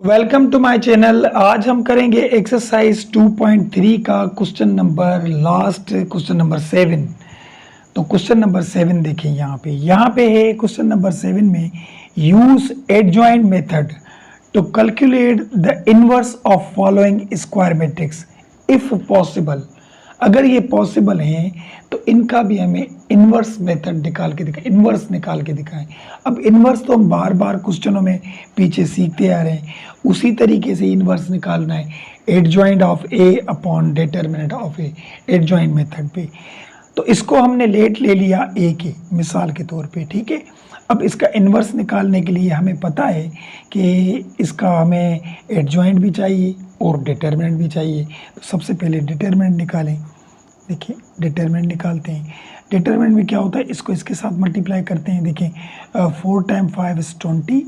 Welcome to my channel. आज हम करेंगे एक्सरसाइज 2.3 का क्वेश्चन नंबर 7। तो क्वेश्चन नंबर 7 देखें यहाँ पे है क्वेश्चन नंबर 7 में use adjoint method to calculate the inverse of following square matrix if possible. अगर ये पॉसिबल है तो इनका भी हमें इन्वर्स मेथड इन्वर्स निकाल के दिखाएं। अब इन्वर्स तो हम बार बार क्वेश्चनों में पीछे सीखते आ रहे हैं, उसी तरीके से इन्वर्स निकालना है adjoint of A upon determinant of A adjoint method पे। तो इसको हमने ले लिया ए के मिसाल के तौर पे, ठीक है। अब इसका इन्वर्स निकालने के लिए हमें पता है कि इसका हमें एडजॉइंट भी चाहिए और डिटरमिनेंट भी चाहिए। तो सबसे पहले डिटरमिनेंट निकालें। देखिए डिटरमिनेंट निकालते हैं। डिटरमिनेंट में क्या होता है, इसको इसके साथ मल्टीप्लाई करते हैं। देखिए 4 टाइम 5 इज़ 20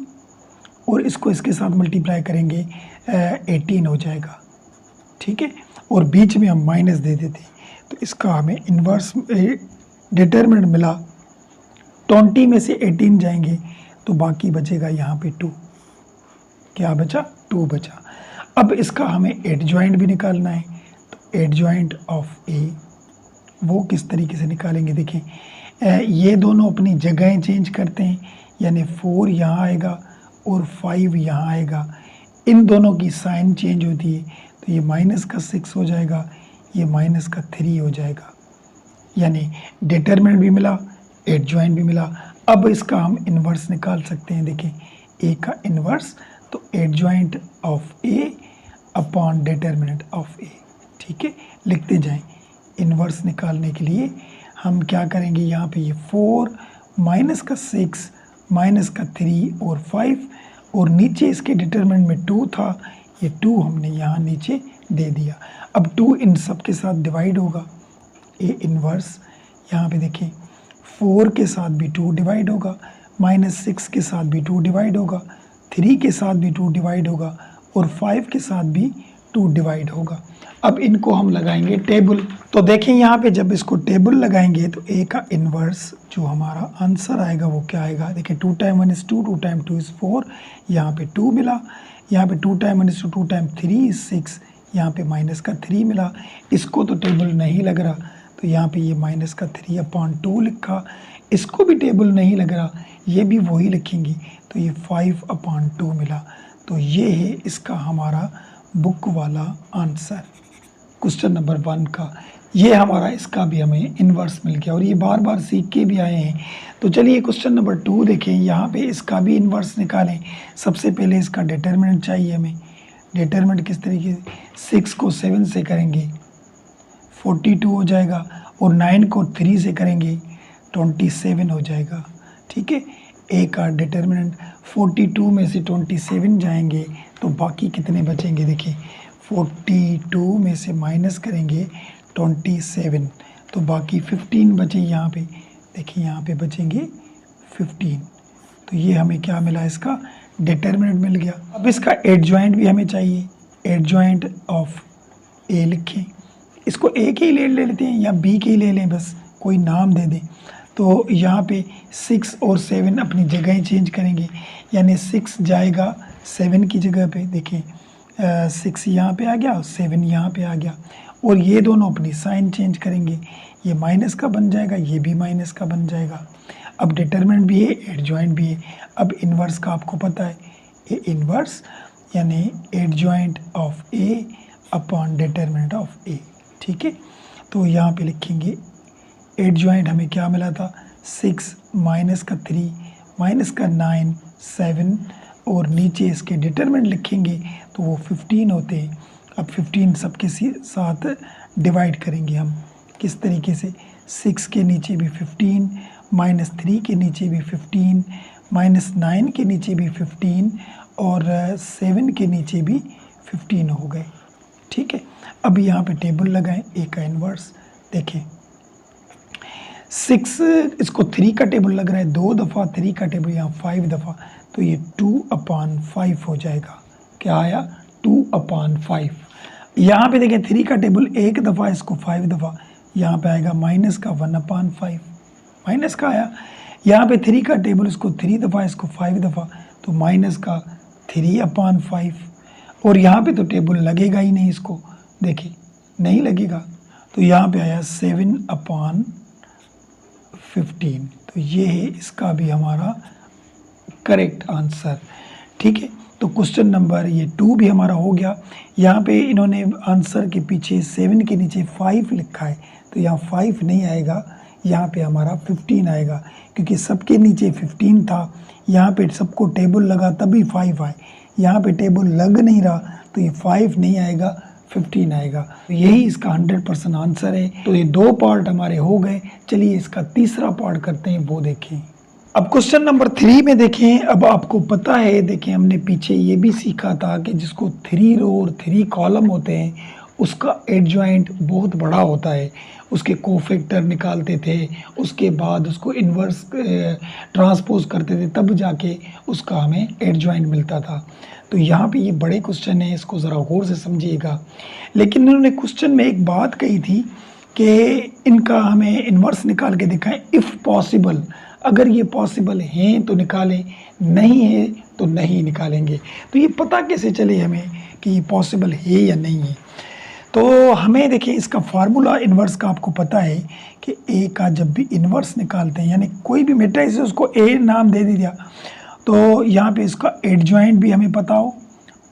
और इसको इसके साथ मल्टीप्लाई करेंगे 18 हो जाएगा, ठीक है। और बीच में हम माइनस दे देते हैं तो इसका हमें इन्वर्स डिटरमिनेंट मिला। 20 में से 18 जाएंगे तो बाकी बचेगा यहाँ पे 2। क्या बचा? 2 बचा। अब इसका हमें एडजॉइंट भी निकालना है। तो एडजॉइंट ऑफ ए वो किस तरीके से निकालेंगे, देखिए ये दोनों अपनी जगहें चेंज करते हैं, यानी 4 यहाँ आएगा और 5 यहाँ आएगा। इन दोनों की साइन चेंज होती है तो ये माइनस का 6 हो जाएगा, ये माइनस का 3 हो जाएगा। यानी डिटरमिनेंट भी मिला, एडजॉइंट भी मिला। अब इसका हम इन्वर्स निकाल सकते हैं। देखिए ए का इन्वर्स, तो adjoint of A upon determinant of A, ठीक है। लिखते जाएं। इन्वर्स निकालने के लिए हम क्या करेंगे, यहाँ पे ये 4 माइनस का 6 माइनस का 3 और 5 और नीचे इसके डिटरमिनेंट में 2 था, ये 2 हमने यहाँ नीचे दे दिया। अब 2 इन सब के साथ डिवाइड होगा। ए इन्वर्स यहाँ पे देखें 4 के साथ भी 2 डिवाइड होगा, माइनस 6 के साथ भी 2 डिवाइड होगा, 3 के साथ भी 2 डिवाइड होगा और 5 के साथ भी 2 डिवाइड होगा। अब इनको हम लगाएंगे टेबल। तो देखें यहाँ पे जब इसको टेबल लगाएंगे तो ए का इन्वर्स जो हमारा आंसर आएगा वो क्या आएगा। देखिए 2 टाइम 1 इज़ 2, 2 टाइम 2 इज़ 4, यहाँ पे 2 मिला। यहाँ पे 2 टाइम 1 इज़ 2, 2 टाइम 3 इज़ 6, यहाँ पे माइनस का 3 मिला। इसको तो टेबल नहीं लग रहा तो यहाँ पे ये माइनस का 3 अपॉन 2 लिखा। इसको भी टेबल नहीं लग रहा, ये भी वही लिखेंगे तो ये 5 अपॉन 2 मिला। तो ये है इसका हमारा बुक वाला आंसर क्वेश्चन नंबर 1 का। ये हमारा इसका भी हमें इन्वर्स मिल गया और ये बार बार सीख के भी आए हैं। तो चलिए क्वेश्चन नंबर 2 देखें। यहाँ पे इसका भी इन्वर्स निकालें। सबसे पहले इसका डिटरमिनेंट चाहिए हमें। डिटरमिनेंट किस तरीके से, 6 को 7 से करेंगे 42 हो जाएगा और 9 को 3 से करेंगे 27 हो जाएगा, ठीक है। ए का डिटरमिनेंट 42 में से 27 जाएंगे तो बाकी कितने बचेंगे। देखिए 42 में से माइनस करेंगे 27 तो बाकी 15 बचे यहाँ पे। देखिए यहाँ पे बचेंगे 15। तो ये हमें क्या मिला, इसका डिटरमिनेंट मिल गया। अब इसका एडजॉइंट भी हमें चाहिए। एडजॉइंट ऑफ ए लिखें। इसको ए के ही ले लेते हैं या बी के ही ले लें, बस कोई नाम दे दें। तो यहाँ पे 6 और 7 अपनी जगह चेंज करेंगे, यानी 6 जाएगा 7 की जगह पे। देखिए 6 यहाँ पे आ गया, 7 यहाँ पे आ गया और ये दोनों अपनी साइन चेंज करेंगे। ये माइनस का बन जाएगा, ये भी माइनस का बन जाएगा। अब डिटरमिनेंट भी है, एडजॉइंट भी है। अब इन्वर्स का आपको पता है, ए इन्वर्स यानी adjoint of A upon determinant of A, ठीक है। तो यहाँ पे लिखेंगे एडजॉइंट हमें क्या मिला था, 6 माइनस का 3 माइनस का 9 7 और नीचे इसके डिटरमिनेंट लिखेंगे तो वो 15 होते हैं। अब 15 सबके साथ डिवाइड करेंगे हम किस तरीके से, 6 के नीचे भी 15, माइनस 3 के नीचे भी 15, माइनस 9 के नीचे भी 15 और 7 के नीचे भी 15 हो गए, ठीक है। अब यहाँ पे टेबल लगाएं ए का इन्वर्स। देखें 6 इसको 3 का टेबल लग रहा है, 2 दफ़ा 3 का टेबल, यहाँ 5 दफ़ा, तो ये 2 अपॉन 5 हो जाएगा। क्या आया, 2 अपॉन 5। यहाँ पे देखें 3 का टेबल 1 दफ़ा, इसको 5 दफ़ा, यहाँ पे आएगा माइनस का 1 अपॉन 5, माइनस का आया। यहाँ पे 3 का टेबल, इसको 3 दफ़ा, इसको 5 दफ़ा, तो माइनस का 3 अपॉन 5 और यहाँ पे तो टेबल लगेगा ही नहीं, इसको देखिए नहीं लगेगा। तो यहाँ पे आया 7/15। तो ये है इसका भी हमारा करेक्ट आंसर। ठीक है, तो क्वेश्चन नंबर ये 2 भी हमारा हो गया। यहाँ पे इन्होंने आंसर के पीछे 7 के नीचे 5 लिखा है, तो यहाँ 5 नहीं आएगा, यहाँ पे हमारा 15 आएगा, क्योंकि सबके नीचे 15 था। यहाँ पे सबको टेबल लगा तभी 5 आए, यहाँ पे टेबल लग नहीं रहा तो ये 5 नहीं आएगा, 15 आएगा। तो यही इसका 100% आंसर है। तो ये 2 पार्ट हमारे हो गए। चलिए इसका तीसरा पार्ट करते हैं, वो देखें। अब क्वेश्चन नंबर 3 में देखें। अब आपको पता है, देखें हमने पीछे ये भी सीखा था कि जिसको 3 रो और 3 कॉलम होते हैं उसका एडजॉइंट बहुत बड़ा होता है, उसके कोफैक्टर निकालते थे, उसके बाद उसको इन्वर्स ट्रांसपोज करते थे, तब जाके उसका हमें एडजॉइंट मिलता था। तो यहाँ पे ये बड़े क्वेश्चन है, इसको ज़रा गौर से समझिएगा। लेकिन इन्होंने क्वेश्चन में एक बात कही थी कि इनका हमें इन्वर्स निकाल के दिखाएं इफ़ पॉसिबल। अगर ये पॉसिबल हैं तो निकालें, नहीं है तो नहीं निकालेंगे। तो ये पता कैसे चले हमें कि ये पॉसिबल है या नहीं है? तो हमें देखिए इसका फार्मूला इन्वर्स का आपको पता है कि ए का जब भी इन्वर्स निकालते हैं, यानी कोई भी मैट्रिक्स है उसको ए नाम दे दिया, तो यहाँ पे इसका एडजॉइंट भी हमें पता हो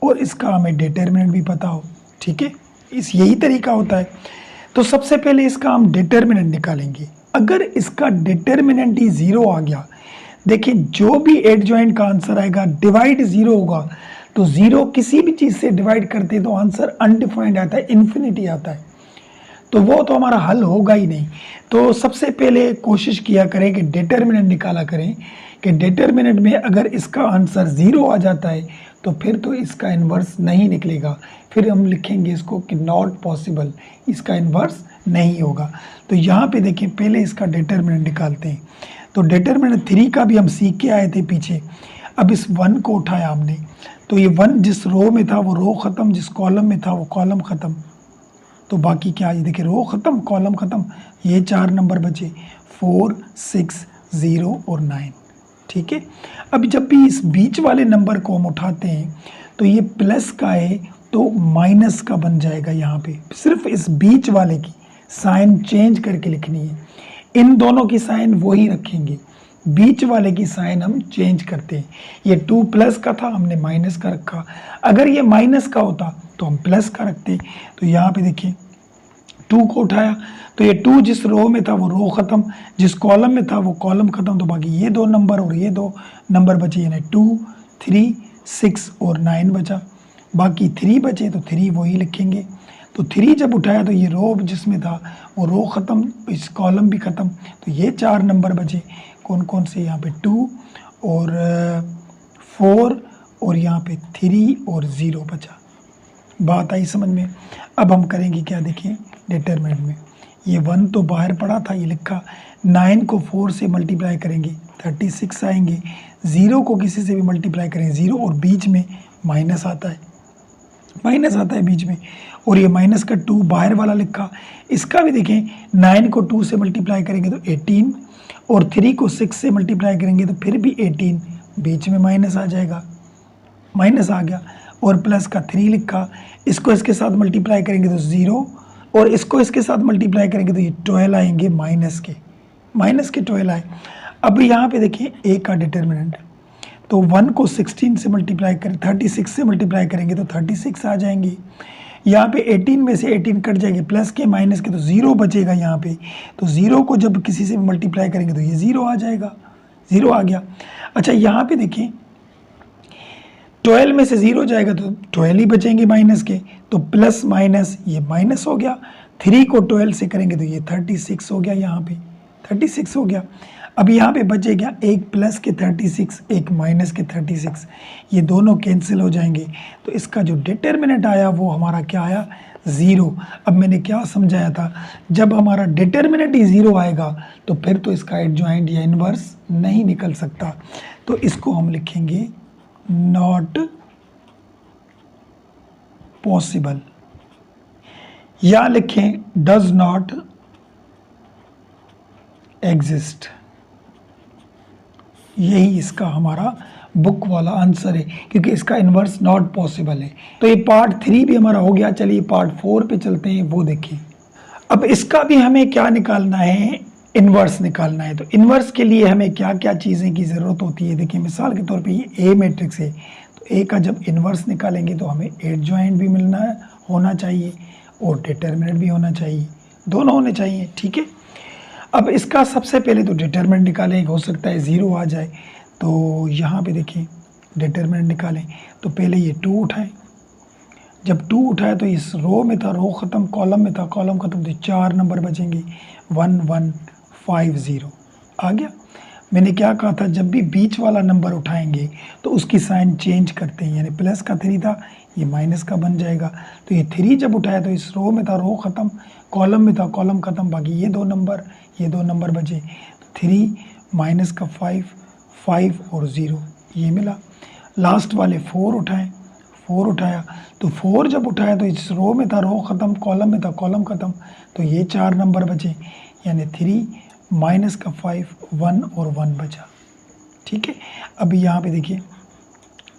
और इसका हमें डिटर्मिनेंट भी पता हो। ठीक है, यही तरीका होता है। तो सबसे पहले इसका हम डिटर्मिनेंट निकालेंगे। अगर इसका डिटर्मिनेंट ही 0 आ गया, देखिए जो भी एडजॉइंट का आंसर आएगा डिवाइड 0 होगा, तो 0 किसी भी चीज़ से डिवाइड करते हैं तो आंसर अनडिफाइंड आता है, इन्फिनिटी आता है, तो वो तो हमारा हल होगा ही नहीं। तो सबसे पहले कोशिश किया करें कि डिटर्मिनेंट निकाला करें कि डिटर्मिनेंट में अगर इसका आंसर 0 आ जाता है तो फिर तो इसका इन्वर्स नहीं निकलेगा, फिर हम लिखेंगे इसको कि नॉट पॉसिबल, इसका इन्वर्स नहीं होगा। तो यहाँ पे देखिए पहले इसका डिटर्मिनेंट निकालते हैं। तो डिटर्मिनेंट 3 का भी हम सीख के आए थे पीछे। अब इस 1 को उठाया हमने, तो ये 1 जिस रो में था वो रो ख़त्म, जिस कॉलम में था वो कॉलम ख़त्म, तो बाकी क्या है, देखिए रो ख़त्म कॉलम ख़त्म, ये 4 नंबर बचे 4, 6, 0 और 9। ठीक है, अब जब भी इस बीच वाले नंबर को हम उठाते हैं तो ये प्लस का है तो माइनस का बन जाएगा। यहाँ पे सिर्फ इस बीच वाले की साइन चेंज करके लिखनी है, इन दोनों की साइन वही रखेंगे, बीच वाले की साइन हम चेंज करते हैं। ये 2 प्लस का था, हमने माइनस का रखा। अगर ये माइनस का होता तो हम प्लस का रखते। तो यहाँ पे देखिए 2 को उठाया तो ये 2 जिस रो में था वो रो ख़त्म, जिस कॉलम में था वो कॉलम ख़त्म, तो बाकी ये 2 नंबर और ये 2 नंबर बचे, यानी 2, 3, 6 और 9 बचा। बाकी 3 बचे तो 3 वही लिखेंगे। तो 3 जब उठाया तो ये रो जिसमें था वो रो ख़त्म, इस कॉलम भी ख़त्म, तो ये 4 नंबर बचे। कौन कौन से, यहाँ पे 2 और 4 और यहाँ पे 3 और 0 बचा। बात आई समझ में? अब हम करेंगे क्या, देखिए डिटरमिनेंट में ये 1 तो बाहर पड़ा था, ये लिखा, 9 को 4 से मल्टीप्लाई करेंगे 36 आएंगे, 0 को किसी से भी मल्टीप्लाई करेंगे 0, और बीच में माइनस आता है, माइनस आता है बीच में, और ये माइनस का 2 बाहर वाला लिखा। इसका भी देखें, 9 को 2 से मल्टीप्लाई करेंगे तो 18, और 3 को 6 से मल्टीप्लाई करेंगे तो फिर भी 18, बीच में माइनस आ जाएगा, माइनस आ गया, और प्लस का 3 लिखा। इसको इसके साथ मल्टीप्लाई करेंगे तो 0, और इसको इसके साथ मल्टीप्लाई करेंगे तो ये 12 आएंगे, माइनस के 12 आए। अब यहाँ पे देखिए a का डिटर्मिनेंट, तो 1 को 16 से मल्टीप्लाई करें, 36 से मल्टीप्लाई करेंगे तो 36 आ जाएंगे। यहाँ पे 18 में से 18 कट जाएंगे, प्लस के माइनस के, तो 0 बचेगा यहाँ पे, तो 0 को जब किसी से मल्टीप्लाई करेंगे तो ये 0 आ जाएगा, 0 आ गया। अच्छा यहाँ पे देखिए 12 में से 0 जाएगा तो 12 ही बचेंगे माइनस के, तो प्लस माइनस ये माइनस हो गया। 3 को 12 से करेंगे तो ये 36 हो गया, यहाँ पे 36 हो गया। अब यहाँ पे बचेगा एक प्लस के 36, एक माइनस के 36, ये दोनों कैंसिल हो जाएंगे। तो इसका जो डिटर्मिनेंट आया वो हमारा क्या आया, 0। अब मैंने क्या समझाया था, जब हमारा डिटर्मिनेंट ही 0 आएगा तो फिर तो इसका एडजॉइंट या इन्वर्स नहीं निकल सकता। तो इसको हम लिखेंगे नॉट पॉसिबल, या लिखें डज नॉट एग्जिस्ट, यही इसका हमारा बुक वाला आंसर है, क्योंकि इसका इन्वर्स नॉट पॉसिबल है। तो ये पार्ट 3 भी हमारा हो गया। चलिए पार्ट 4 पे चलते हैं, वो देखिए। अब इसका भी हमें क्या निकालना है, इन्वर्स निकालना है। तो इन्वर्स के लिए हमें क्या क्या चीज़ें की ज़रूरत होती है, देखिए मिसाल के तौर पे ये ए मैट्रिक्स है, तो ए का जब इन्वर्स निकालेंगे तो हमें एडजॉइंट भी होना चाहिए और डिटरमिनेंट भी होना चाहिए, दोनों होने चाहिए, ठीक है। अब इसका सबसे पहले तो डिटरमिनेंट निकालें, हो सकता है 0 आ जाए। तो यहाँ पे देखिए डिटरमिनेंट निकालें, तो पहले ये 2 उठाएं। जब 2 उठाया तो इस रो में था, रो ख़त्म, कॉलम में था, कॉलम ख़त्म, तो 4 नंबर बचेंगे, 1 1 5 0 आ गया। मैंने क्या कहा था, जब भी बीच वाला नंबर उठाएंगे तो उसकी साइन चेंज करते हैं, यानी प्लस का 3 था, ये माइनस का बन जाएगा। तो ये 3 जब उठाया तो इस रो में था, रो ख़त्म, कॉलम में था, कॉलम ख़त्म, बाकी ये दो नंबर बचे। 3 माइनस का 5 और 0 ये मिला। लास्ट वाले 4 उठाएं, 4 उठाया, तो 4 जब उठाया तो इस रो में था, रो ख़त्म, कॉलम में था, कॉलम ख़त्म, तो ये 4 नंबर बचे, यानी 3 माइनस का 5 1 और 1 बचा, ठीक है। अभी यहाँ पे देखिए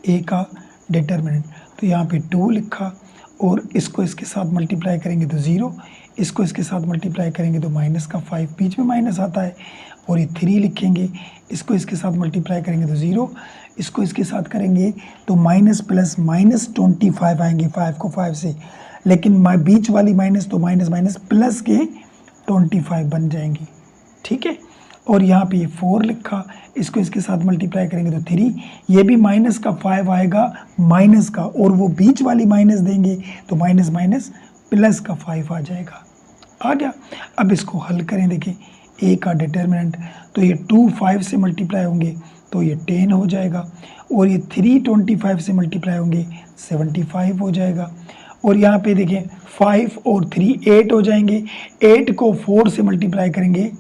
ए का डिटरमिनेंट, तो यहाँ पे 2 लिखा और इसको इसके साथ मल्टीप्लाई करेंगे तो 0, इसको इसके साथ मल्टीप्लाई करेंगे तो माइनस का 5, बीच में माइनस आता है, और ये 3 लिखेंगे, इसको इसके साथ मल्टीप्लाई करेंगे तो 0, इसको इसके साथ करेंगे तो माइनस प्लस माइनस 25 आएंगे, 5 को 5 से, लेकिन बीच वाली माइनस तो माइनस माइनस प्लस के 25 बन जाएंगे, ठीक है। और यहाँ पे ये 4 लिखा, इसको इसके साथ मल्टीप्लाई करेंगे तो 3, ये भी माइनस का 5 आएगा, माइनस का, और वो बीच वाली माइनस देंगे तो माइनस माइनस प्लस का 5 आ जाएगा, आ गया। अब इसको हल करें, देखिए ए का डिटरमिनेंट, तो ये 2 5 से मल्टीप्लाई होंगे तो ये 10 हो जाएगा, और ये 3 25 से मल्टीप्लाई होंगे 75 हो जाएगा, और यहाँ पे देखिए 5 और 3 8 हो जाएंगे, 8 को 4 से मल्टीप्लाई करेंगे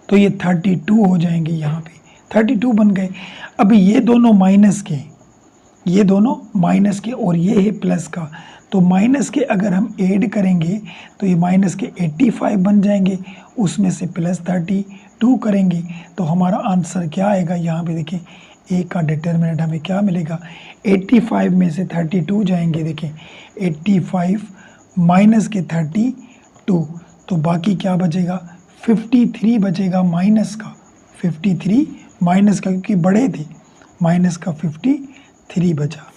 तो ये 32 हो जाएंगे, यहाँ पे 32 बन गए। अभी ये दोनों माइनस के और ये है प्लस का, तो माइनस के अगर हम ऐड करेंगे तो ये माइनस के 85 बन जाएंगे, उसमें से प्लस 32 करेंगे तो हमारा आंसर क्या आएगा, यहाँ पे देखिए ए का डिटरमिनेंट हमें क्या मिलेगा, 85 में से 32 जाएंगे, देखें 85 माइनस के 32, तो बाकी क्या बचेगा, 53 बचेगा माइनस का, 53 माइनस का, क्योंकि बड़े थे, माइनस का 53 बचा,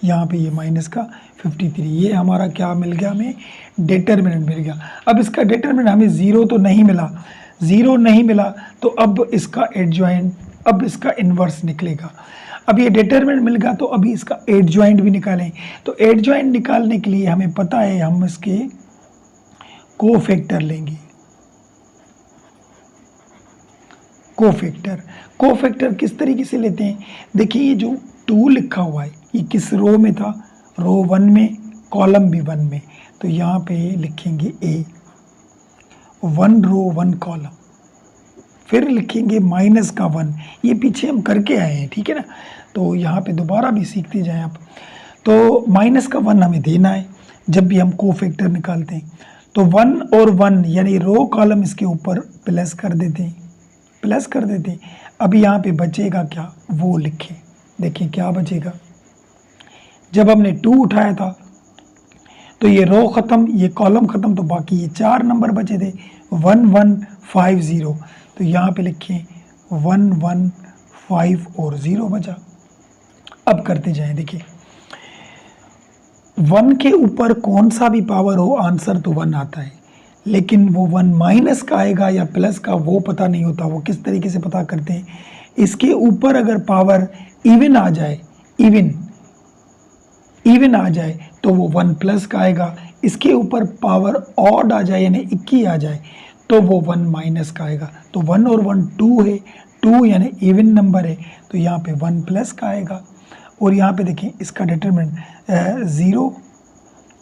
यहाँ पे ये माइनस का 53, ये हमारा क्या मिल गया, हमें डिटरमिनेंट मिल गया। अब इसका डिटरमिनेंट हमें 0 तो नहीं मिला, 0 नहीं मिला, तो अब इसका एडजॉइंट, अब इसका इन्वर्स निकलेगा। अब ये डिटरमिनेंट मिल गया, तो अभी इसका एडजॉइंट भी निकालें। तो एडजॉइंट निकालने के लिए हमें पता है, हम इसके कोफैक्टर लेंगे, कोफैक्टर किस तरीके से लेते हैं, देखिए ये जो 2 लिखा हुआ है ये किस रो में था, रो 1 में, कॉलम भी 1 में, तो यहाँ पे लिखेंगे ए, 1 रो 1 कॉलम, फिर लिखेंगे माइनस का 1, ये पीछे हम करके आए हैं, ठीक है ना, तो यहाँ पे दोबारा भी सीखते जाएं आप। तो माइनस का 1 हमें देना है जब भी हम कोफैक्टर निकालते हैं, तो 1 और 1 यानी रो कॉलम इसके ऊपर प्लस कर देते हैं, अभी यहाँ पे बचेगा क्या, वो लिखें, देखिए क्या बचेगा, जब हमने 2 उठाया था तो ये रो ख़त्म, ये कॉलम ख़त्म, तो बाकी ये 4 नंबर बचे थे, 1 1 5 0, तो यहाँ पे लिखें 1 1 5 और 0 बचा। अब करते जाएं, देखिए 1 के ऊपर कौन सा भी पावर हो आंसर तो 1 आता है, लेकिन वो 1 माइनस का आएगा या प्लस का वो पता नहीं होता, वो किस तरीके से पता करते हैं, इसके ऊपर अगर पावर इवन आ जाए, इवन आ जाए तो वो 1 प्लस का आएगा, इसके ऊपर पावर ऑड आ जाए यानी 21 आ जाए तो वो 1 माइनस का आएगा, तो 1 और 1 2 है, 2 यानी इवन नंबर है, तो यहाँ पे 1 प्लस का आएगा। और यहाँ पे देखें इसका डिटरमिनेंट 0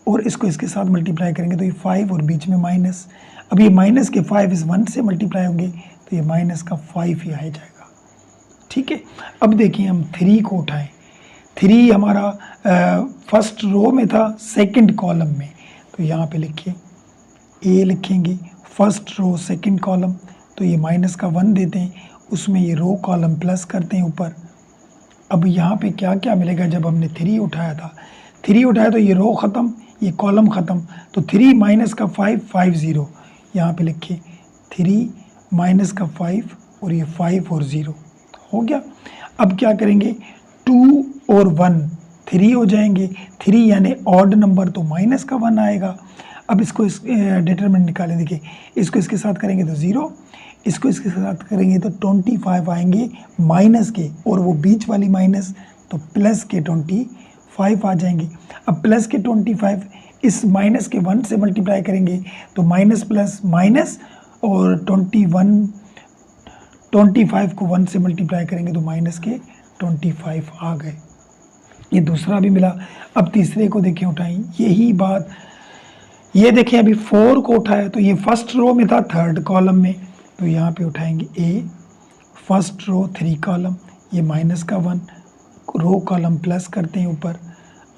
और इसको इसके साथ मल्टीप्लाई करेंगे तो ये 5 और बीच में माइनस, अब ये माइनस के 5 इस 1 से मल्टीप्लाई होंगे तो ये माइनस का 5 ही आ जाएगा, ठीक है। अब देखिए हम 3 को उठाएं, 3 हमारा फर्स्ट रो में था, सेकंड कॉलम में, तो यहाँ पे लिखिए ए लिखेंगे, फर्स्ट रो सेकंड कॉलम, तो ये माइनस का 1 देते हैं, उसमें ये रो कॉलम प्लस करते हैं ऊपर। अब यहाँ पे क्या क्या मिलेगा, जब हमने 3 उठाया था, 3 उठाया तो ये रो ख़त्म, ये कॉलम ख़त्म, तो 3 माइनस का 5, 5 0, यहाँ पे लिखिए 3 माइनस का 5 और ये 5 और 0 हो गया। अब क्या करेंगे, 2 और 1 3 हो जाएंगे, 3 यानी ऑड नंबर तो माइनस का 1 आएगा। अब इसको इस डिटरमिनेंट निकालें, देखिए इसको इसके साथ करेंगे तो 0, इसको इसके साथ करेंगे तो 25 आएंगे माइनस के, और वो बीच वाली माइनस तो प्लस के 25 आ जाएंगे। अब प्लस के 25 इस माइनस के 1 से मल्टीप्लाई करेंगे तो माइनस प्लस माइनस, और 25 को 1 से मल्टीप्लाई करेंगे तो माइनस के 25 आ गए। ये दूसरा भी मिला। अब तीसरे को देखें, उठाएं यही बात, ये देखें अभी 4 को उठाया तो ये फर्स्ट रो में था, थर्ड कॉलम में, तो यहाँ पे उठाएंगे ए, फर्स्ट रो 3 कॉलम, ये माइनस का 1, रो कॉलम प्लस करते हैं ऊपर।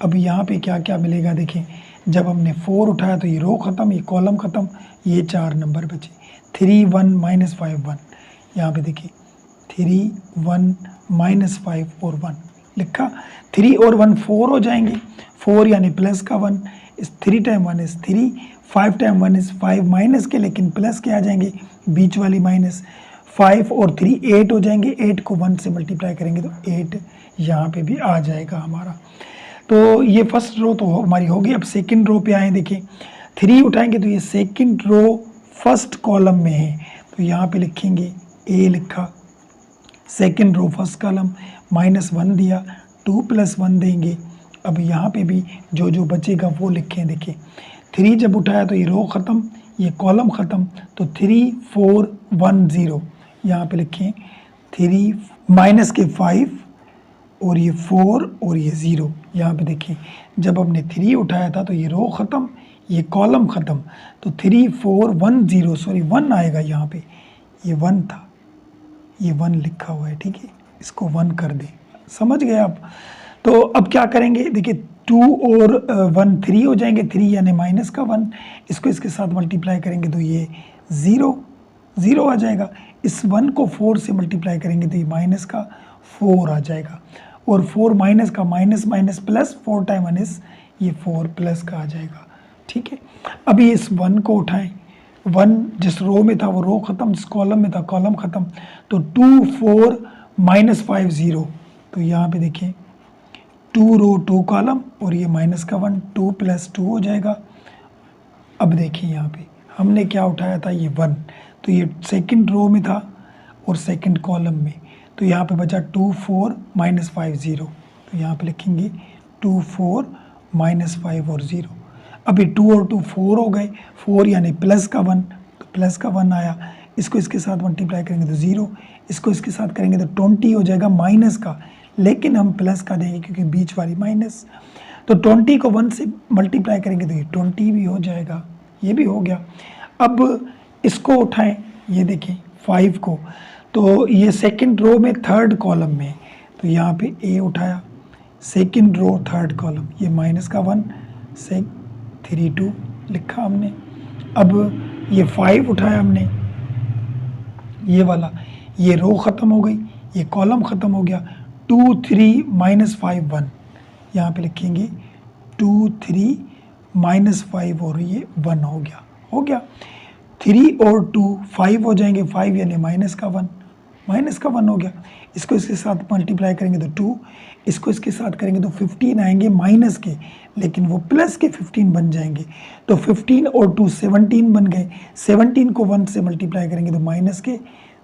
अब यहाँ पे क्या क्या मिलेगा, देखें जब हमने 4 उठाया तो ये रो ख़त्म, ये कॉलम ख़त्म, ये 4 नंबर बचे, 3 1 माइनस 5 1, यहाँ पे देखिए 3 1 माइनस 5 और 1 लिखा, 3 और 1 4 हो जाएंगे, 4 यानी प्लस का 1, इस 3 time 1 is 3, 5 time 1 is 5 minus के, लेकिन प्लस के आ जाएंगे, बीच वाली माइनस, 5 और 3 8 हो जाएंगे, 8 को 1 से मल्टीप्लाई करेंगे तो 8 यहाँ पे भी आ जाएगा हमारा। तो ये फर्स्ट रो तो हमारी होगी। अब सेकंड रो पे आए, देखिए 3 उठाएंगे तो ये सेकंड रो फर्स्ट कॉलम में है, तो यहाँ पे लिखेंगे ए लिखा, सेकंड रो फर्स्ट कॉलम, -1 दिया, 2 + 1 देंगे। अब यहाँ पे भी जो जो बचेगा वो लिखें, देखिए 3 जब उठाया तो ये रो ख़त्म, ये कॉलम ख़त्म, तो 3 4 1 0, यहाँ पे लिखें 3 माइनस के 5 और ये 4 और ये 0, यहाँ पे देखिए जब हमने 3 उठाया था तो ये रो ख़त्म, ये कॉलम ख़त्म, तो 3 4 1 0, सॉरी 1 आएगा यहाँ पे, ये 1 था, ये 1 लिखा हुआ है, ठीक है, इसको 1 कर दें, समझ गए आप। तो अब क्या करेंगे, देखिए 2 और 1 3 हो जाएंगे, 3 यानी माइनस का 1, इसको इसके साथ मल्टीप्लाई करेंगे तो ये 0 आ जाएगा, इस 1 को 4 से मल्टीप्लाई करेंगे तो ये माइनस का 4 आ जाएगा, और 4 माइनस का माइनस माइनस प्लस, 4 टाइम 1 इस, ये 4 प्लस का आ जाएगा, ठीक है। अभी इस 1 को उठाएं, 1 जिस रो में था वो रो ख़त्म, जिस कॉलम में था कॉलम ख़त्म, तो 2 4 माइनस 5 0, तो यहाँ पे देखिए 2 रो 2 कॉलम और ये माइनस का 1, 2 + 2 हो जाएगा। अब देखिए यहाँ पे हमने क्या उठाया था, ये 1, तो ये सेकंड रो में था और सेकंड कॉलम में, तो यहाँ पे बचा 2 4 माइनस 5 0, तो यहाँ पे लिखेंगे 2 4 माइनस 5 और 0। अभी 2 और 2 4 हो गए, 4 यानी प्लस का 1, तो प्लस का 1 आया, इसको इसके साथ मल्टीप्लाई करेंगे तो 0, इसको इसके साथ करेंगे तो 20 हो जाएगा माइनस का, लेकिन हम प्लस का देंगे क्योंकि बीच वाली माइनस, तो 20 को 1 से मल्टीप्लाई करेंगे तो ये 20 भी हो जाएगा, ये भी हो गया। अब इसको उठाएं, ये देखें 5 को, तो ये सेकंड रो में थर्ड कॉलम में, तो यहाँ पे ए उठाया, सेकंड रो थर्ड कॉलम, ये माइनस का 1 से 3 2 लिखा हमने। अब ये 5 उठाया हमने, ये वाला, ये रो ख़त्म हो गई, ये कॉलम ख़त्म हो गया, 2 3 माइनस 5 1, यहाँ पे लिखेंगे 2 3 माइनस 5 और ये 1 हो गया। 3 और 2 5 हो जाएंगे, 5 यानी माइनस का 1 हो गया, इसको इसके साथ मल्टीप्लाई करेंगे तो 2, इसको इसके साथ करेंगे तो 15 आएंगे माइनस के, लेकिन वो प्लस के 15 बन जाएंगे, तो 15 और 2 17 बन गए, 17 को 1 से मल्टीप्लाई करेंगे तो माइनस के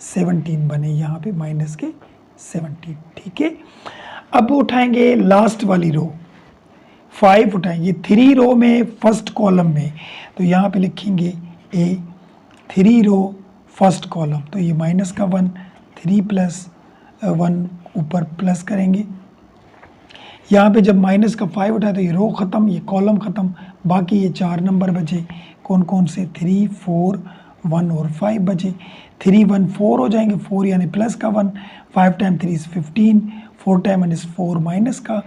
17 बने, यहाँ पे माइनस के 17, ठीक है। अब उठाएंगे लास्ट वाली रो, 5 उठाएंगे 3 रो में फर्स्ट कॉलम में, तो यहाँ पे लिखेंगे ए, 3 रो फर्स्ट कॉलम, तो ये माइनस का 1, 3 + 1 ऊपर प्लस करेंगे, यहाँ पे जब माइनस का 5 उठाए तो ये रो ख़त्म, ये कॉलम ख़त्म, बाकी ये 4 नंबर बचे, कौन कौन से, 3 4 1 और 5 बचे, 3 1 4 हो जाएंगे, 4 यानी प्लस का 1, 5 time 3 is 15, 4 time 1 is 4 minus का,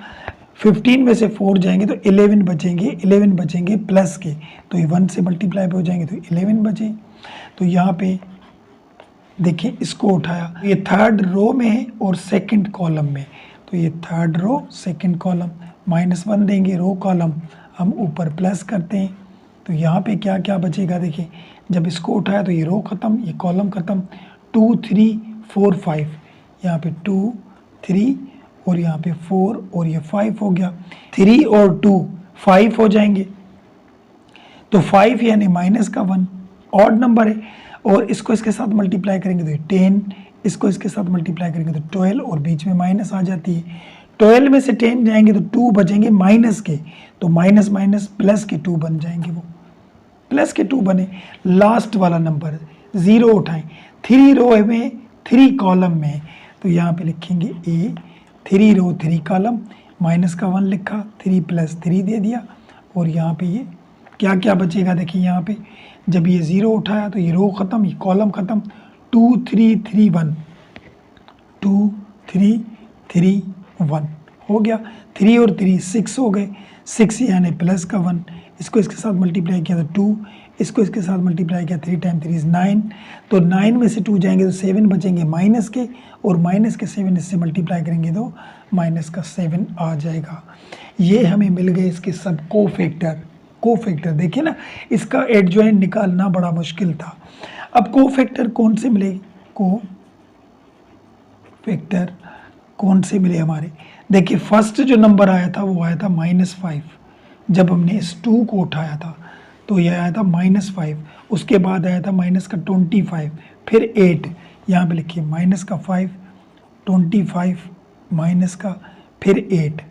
15 में से 4 जाएंगे तो 11 बचेंगे प्लस के, तो ये 1 से मल्टीप्लाई हो जाएंगे तो 11 बचे, तो यहाँ पे देखिए इसको उठाया, ये थर्ड रो में है और सेकंड कॉलम में, तो ये थर्ड रो सेकंड कॉलम, -1 देंगे रो कॉलम, हम ऊपर प्लस करते हैं, तो यहाँ पे क्या क्या बचेगा देखिए, जब इसको उठाया तो ये रो ख़त्म, ये कॉलम ख़त्म, 2 3 4 5, यहाँ पे 2 3 और यहाँ पे 4 और ये 5 हो गया, 3 और 2 5 हो जाएंगे, तो 5 यानी माइनस का 1 ऑड नंबर है, और इसको इसके साथ मल्टीप्लाई करेंगे तो ये 10, इसको इसके साथ मल्टीप्लाई करेंगे तो 12 और बीच में माइनस आ जाती है, 12 में से 10 जाएंगे तो 2 बचेंगे माइनस के, तो माइनस माइनस प्लस के 2 बन जाएंगे, वो प्लस के 2 बने। लास्ट वाला नंबर 0 उठाएं, 3 रो में 3 कॉलम में, तो यहाँ पे लिखेंगे ए, 3 रो 3 कॉलम, माइनस का 1 लिखा, 3 + 3 दे दिया, और यहाँ पे ये क्या क्या बचेगा देखिए, यहाँ पे जब ये 0 उठाया तो ये रो ख़त्म, ये कॉलम ख़त्म, 2 3 3 1, 2 3 3 1 हो गया, 3 और 3 6 हो गए, 6 यानी प्लस का 1, इसको इसके साथ मल्टीप्लाई किया तो 2, इसको इसके साथ मल्टीप्लाई किया 3 × 3 = 9, तो 9 में से 2 जाएंगे तो 7 बचेंगे माइनस के, और माइनस के 7 इससे मल्टीप्लाई करेंगे तो माइनस का 7 आ जाएगा। ये हमें मिल गए इसके सब कोफैक्टर देखिए ना, इसका एडजॉइंट निकालना बड़ा मुश्किल था। अब कोफैक्टर कौन से मिले, कोफैक्टर कौन से मिले हमारे, देखिए फर्स्ट जो नंबर आया था वो आया था -5, जब हमने इस 2 को उठाया था तो यह आया था -5, उसके बाद आया था -25, फिर 8, यहाँ पे लिखिए -5 25 माइनस का फिर 8,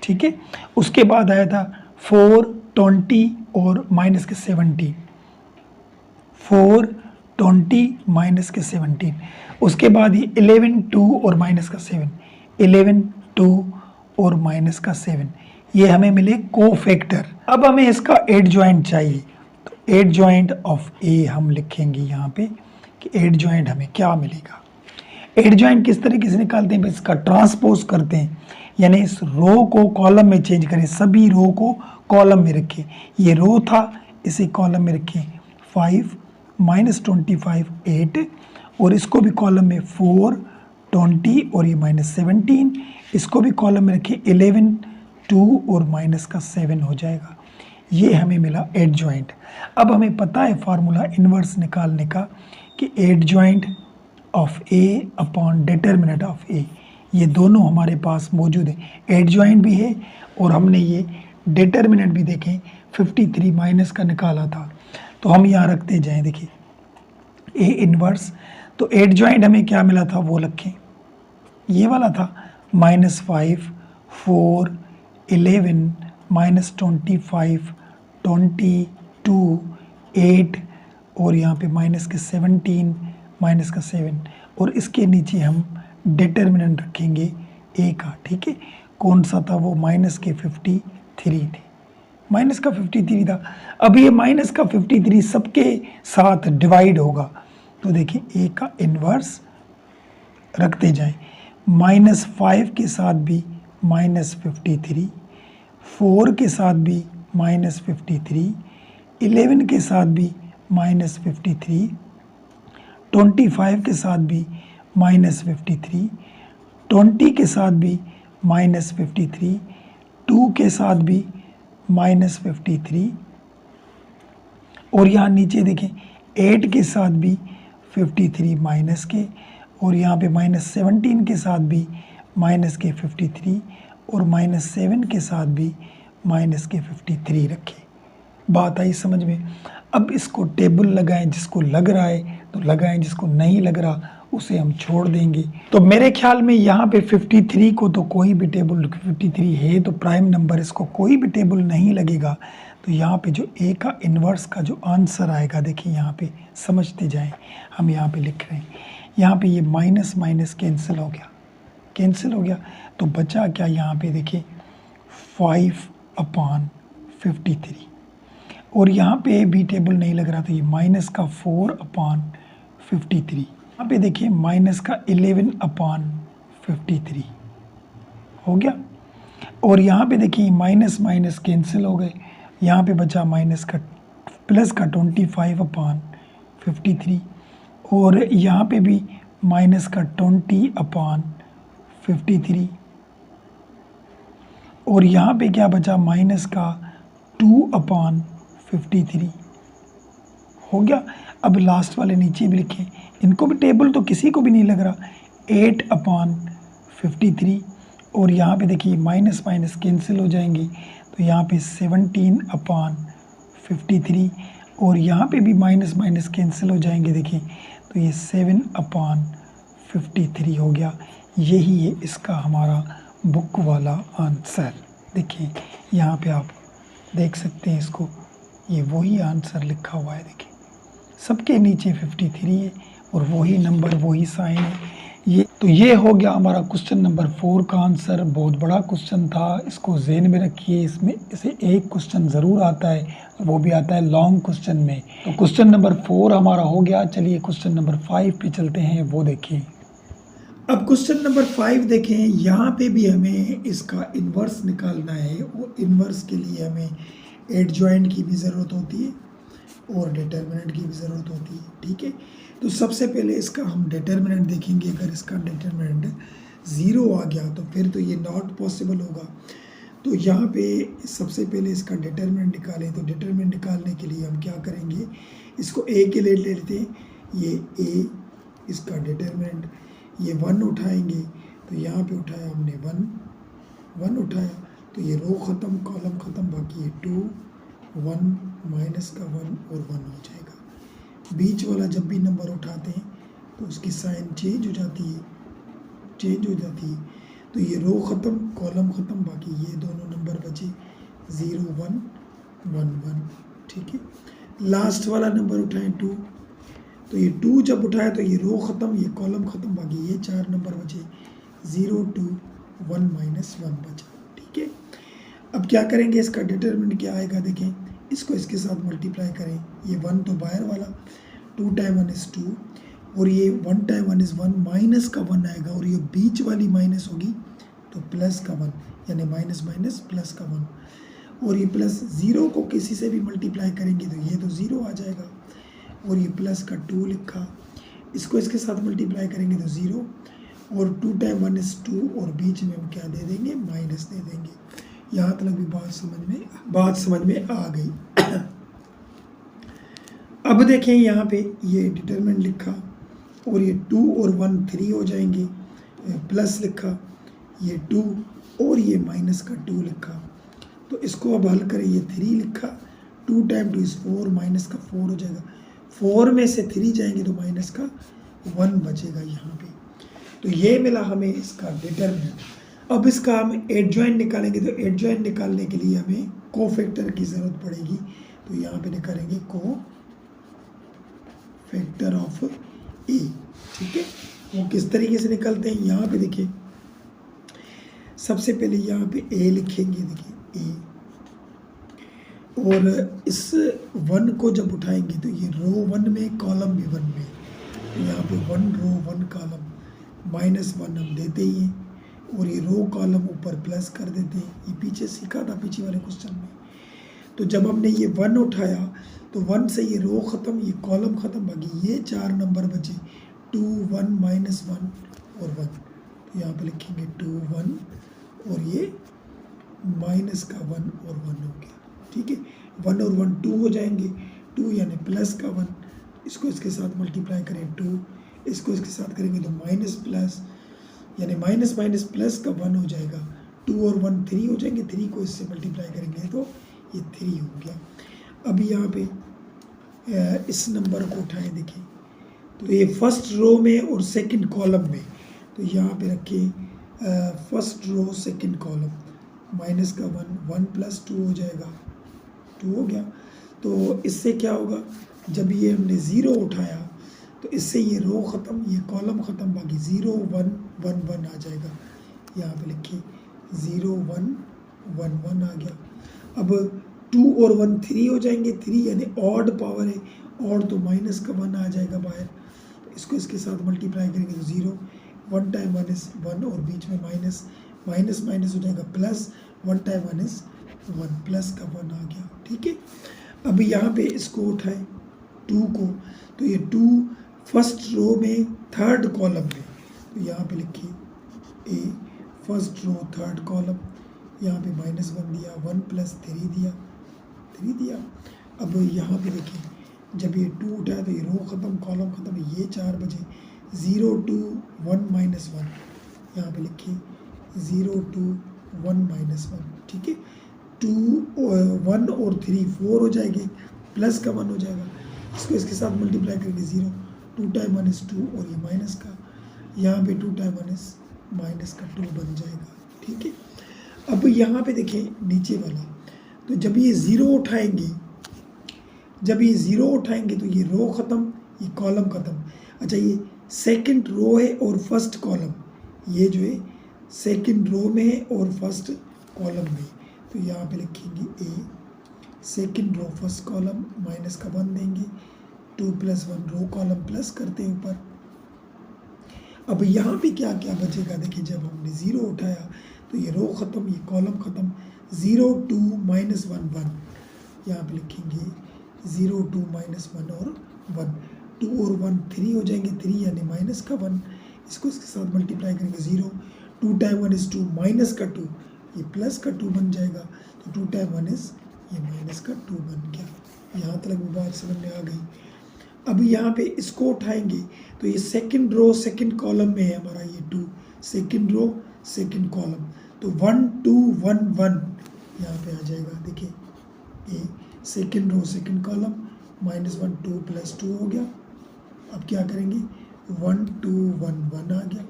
ठीक है, उसके बाद आया था 4 20 और -17, 4 20 -17, उसके बाद ये 11 2 और -7, 11 2 और -7, ये हमें मिले कोफैक्टर। अब हमें इसका एडजॉइंट चाहिए, तो एडजॉइंट ऑफ ए हम लिखेंगे यहाँ पे कि एडजॉइंट हमें क्या मिलेगा। एडजॉइंट किस तरीके से निकालते हैं, इसका ट्रांसपोज करते हैं, यानी इस रो को कॉलम में चेंज करें, सभी रो को कॉलम में रखें, ये रो था इसे कॉलम में रखें, 5 -25 8, और इसको भी कॉलम में 4 20 और ये -17, इसको भी कॉलम में रखें, 11 2 और -7 हो जाएगा। ये हमें मिला एडजॉइंट। अब हमें पता है फार्मूला इन्वर्स निकालने का कि adjoint of A upon determinant of A, ये दोनों हमारे पास मौजूद है, एडजॉइंट भी है और हमने ये डिटर्मिनेंट भी देखें 53 माइनस का निकाला था, तो हम यहाँ रखते जाएं, देखिए ए इन्वर्स, तो एडजॉइंट हमें क्या मिला था वो रखें, ये वाला था -5 4 11 -25 22 8 और यहाँ पे -17 -7, और इसके नीचे हम डिटर्मिनेंट रखेंगे ए का, ठीक है, कौन सा था वो -53 थे, -53 था। अब ये -53 सबके साथ डिवाइड होगा, तो देखिए ए का इन्वर्स रखते जाएं, -5 के साथ भी -53, 4 के साथ भी -53, 11 के साथ भी -53, 25 के साथ भी -53, 20 के साथ भी -53, 2 के साथ भी -53, और यहाँ नीचे देखें 8 के साथ भी 53 माइनस के, और यहाँ पे -17 के साथ भी -53, और -7 के साथ भी -53 रखें। बात आई समझ में। अब इसको टेबल लगाएं, जिसको लग रहा है तो लगाएं, जिसको नहीं लग रहा उसे हम छोड़ देंगे। तो मेरे ख्याल में यहाँ पे 53 को तो कोई भी टेबल, 53 है तो प्राइम नंबर, इसको कोई भी टेबल नहीं लगेगा, तो यहाँ पे जो ए का इन्वर्स का जो आंसर आएगा, देखिए यहाँ पे समझते जाएं, हम यहाँ पे लिख रहे हैं, यहाँ पे ये माइनस माइनस कैंसिल हो गया, तो बचा क्या यहाँ पे देखिए 5/53, और यहाँ पे बी टेबल नहीं लग रहा, तो ये -4/53, यहाँ पे देखिए -11/53 हो गया, और यहाँ पे देखिए माइनस माइनस कैंसिल हो गए, यहाँ पे बचा प्लस का 25/53, और यहाँ पे भी माइनस का 20/53 और यहाँ पे क्या बचा माइनस का 2/53 हो गया। अब लास्ट वाले नीचे भी लिखें, इनको भी टेबल तो किसी को भी नहीं लग रहा। 8/53 और यहाँ पे देखिए माइनस माइनस कैंसिल हो जाएंगे, तो यहाँ पे 17/53 और यहाँ पे भी माइनस माइनस कैंसिल हो जाएंगे, देखिए तो ये 7/53 हो गया। यही है इसका हमारा बुक वाला आंसर। देखिए यहाँ पे आप देख सकते हैं इसको, ये वही आंसर लिखा हुआ है, देखिए सबके नीचे 53 है और वही नंबर वही साइन है। ये हो गया हमारा क्वेश्चन नंबर 4 का आंसर। बहुत बड़ा क्वेश्चन था, इसको ज़हन में रखिए। इसमें इसे एक क्वेश्चन ज़रूर आता है, वो भी आता है लॉन्ग क्वेश्चन में। तो क्वेश्चन नंबर 4 हमारा हो गया। चलिए क्वेश्चन नंबर 5 पे चलते हैं, वो देखिए। अब क्वेश्चन नंबर 5 देखें, यहाँ पे भी हमें इसका इन्वर्स निकालना है और इन्वर्स के लिए हमें एडजॉइंट की भी ज़रूरत होती है और डिटर्मिनेंट की भी ज़रूरत होती है, ठीक है। तो सबसे पहले इसका हम डिटर्मिनेंट देखेंगे। अगर इसका डिटर्मिनेंट 0 आ गया तो फिर तो ये नॉट पॉसिबल होगा। तो यहाँ पे सबसे पहले इसका डिटर्मिनेंट निकालें। तो डिटर्मिनेंट निकालने के लिए हम क्या करेंगे, इसको ए के ले लेते हैं। ये ए इसका डिटर्मिनेंट, ये 1 उठाएंगे तो यहाँ पे उठाया हमने 1 उठाया तो ये रो ख़त्म कॉलम ख़त्म, बाकी ये 2 1 माइनस का 1 और 1 हो जाएगा। बीच वाला जब भी नंबर उठाते हैं तो उसकी साइन चेंज हो जाती है। तो ये रो ख़त्म कॉलम ख़त्म, बाकी ये दोनों नंबर बचे 0 1 1 1, ठीक है। लास्ट वाला नंबर उठाएं 2, तो ये 2 जब उठाया तो ये रो ख़त्म ये कॉलम ख़त्म, बाकी ये 4 नंबर बचे 0 2 1 माइनस 1 बचा, ठीक है। अब क्या करेंगे, इसका डिटरमिनेंट क्या आएगा, देखें इसको इसके साथ मल्टीप्लाई करें। ये 1 तो बाहर वाला, 2 टाइम 1 इज़ 2 और ये 1 टाइम 1 इज़ 1, माइनस का 1 आएगा और ये बीच वाली माइनस होगी तो प्लस का 1, यानी माइनस माइनस प्लस का 1। और ये प्लस 0 को किसी से भी मल्टीप्लाई करेंगे तो ये तो 0 आ जाएगा और ये प्लस का 2 लिखा, इसको इसके साथ मल्टीप्लाई करेंगे तो 0 और 2 टाइम 1 इज़ 2 और बीच में हम क्या दे देंगे, माइनस दे देंगे। यहाँ तक भी बात समझ में आ गई। अब देखें यहाँ पे ये डिटरमिनेंट लिखा और ये 2 और 1 3 हो जाएंगे, प्लस लिखा, ये 2 और ये माइनस का 2 लिखा। तो इसको अब हल करें, ये 3 लिखा, 2 टाइम 2 इज़ 4, माइनस का 4 हो जाएगा। 4 में से 3 जाएंगे तो माइनस का 1 बचेगा यहाँ पे। तो ये मिला हमें इसका डिटरमिनेंट। अब इसका हम एडजॉइंट निकालेंगे, तो एडजॉइंट निकालने के लिए हमें कोफैक्टर की ज़रूरत पड़ेगी। तो यहाँ पे निकालेंगे कोफैक्टर ऑफ ए, ठीक है। वो किस तरीके से निकलते हैं, यहाँ पे देखिए सबसे पहले यहाँ पे ए लिखेंगे, देखिए ए, और इस 1 को जब उठाएंगे तो ये रो 1 में कॉलम भी 1 में, तो यहाँ पे 1 रो 1 कॉलम, माइनस 1 हम देते ही हैं और ये रो कॉलम ऊपर प्लस कर देते हैं। ये पीछे सीखा था पिछले वाले क्वेश्चन में। तो जब हमने ये 1 उठाया तो 1 से ये रो ख़त्म ये कॉलम ख़त्म, बाकी ये 4 नंबर बचे 2 1 माइनस 1 और 1। तो यहाँ पे लिखेंगे 2 1 और ये माइनस का 1 और 1 हो गया, ठीक है। 1 और 1 2 हो जाएंगे, 2 यानी प्लस का 1, इसको इसके साथ मल्टीप्लाई करें 2, इसको इसके साथ करेंगे तो माइनस प्लस, यानी माइनस माइनस प्लस का 1 हो जाएगा। 2 और 1 3 हो जाएंगे, 3 को इससे मल्टीप्लाई करेंगे तो ये 3 हो गया। अभी यहाँ पे इस नंबर को उठाएं, देखें तो ये फर्स्ट रो में और सेकंड कॉलम में, तो यहाँ पे रखें first row second column, minus का 1 1 प्लस 2 हो जाएगा, 2 हो गया। तो इससे क्या होगा, जब ये हमने 0 उठाया तो इससे ये रो ख़त्म ये कॉलम ख़त्म, बाकी 0 1 1 1 आ जाएगा। यहाँ पे लिखिए 0 1 1 1 आ गया। अब 2 और 1 3 हो जाएंगे, 3 यानी ऑड पावर है, ऑड तो माइनस का 1 आ जाएगा बाहर, तो इसको इसके साथ मल्टीप्लाई करेंगे तो 0 1 टाइम 1 इज़ 1 और बीच में माइनस माइनस माइनस हो जाएगा प्लस, 1 टाइम 1 इज़ 1 प्लस का 1 आ गया, ठीक है। अब यहाँ पे इसको उठाएं 2 को, तो ये 2 फर्स्ट रो में थर्ड कॉलम में, तो यहाँ पे लिखिए ए फर्स्ट रो थर्ड कॉलम, यहाँ पे -1 दिया, 1 + 3 दिया। अब यहाँ पे देखिए जब ये 2 उठाया तो ये रो ख़त्म कॉलम ख़त्म, ये 4 बजे 0 2 1 -1, यहाँ पे लिखिए 0 2 1 -1, ठीक है। 2 1 और 3 4 हो जाएंगे, प्लस का 1 हो जाएगा, इसको इसके साथ मल्टीप्लाई करके 0 2 टाइम 1 is 2 और ये माइनस का, यहाँ पे 2 टाइम 1 is -2 बन जाएगा, ठीक है। अब यहाँ पे देखिए नीचे वाला, तो जब ये 0 उठाएंगे, तो ये रो ख़त्म, ये कॉलम ख़त्म। अच्छा, ये सेकंड रो है और फर्स्ट कॉलम, ये जो है सेकंड रो में है और फर्स्ट कॉलम में, तो यहाँ पे लिखेंगे a second row first column minus का 1 देंगे, 2 + 1 रो कॉलम प्लस करते हैं ऊपर। अब यहाँ पे क्या क्या बचेगा, देखिए जब हमने 0 उठाया तो ये रो ख़त्म, ये कॉलम ख़त्म, 0 2 -1 1, यहाँ पे लिखेंगे 0 2 -1 और 1, 2 और 1 3 हो जाएंगे, 3 यानी -1, इसको इसके साथ मल्टीप्लाई करेंगे 0 2 टाइम 1 is 2 -2, ये प्लस का 2 बन जाएगा, तो 2 टाइम 1 is ये -2 बन गया। यहाँ तक भी बात समझ में आ गई। अब यहाँ पे इसको उठाएंगे तो ये सेकंड रो सेकंड कॉलम में है हमारा, ये 2 सेकंड रो सेकंड कॉलम, तो 1 2 1 1 यहाँ पे आ जाएगा। देखिए ये सेकंड रो सेकंड कॉलम -1 2 + 2 हो गया। अब क्या करेंगे 1 2 1 1 आ गया,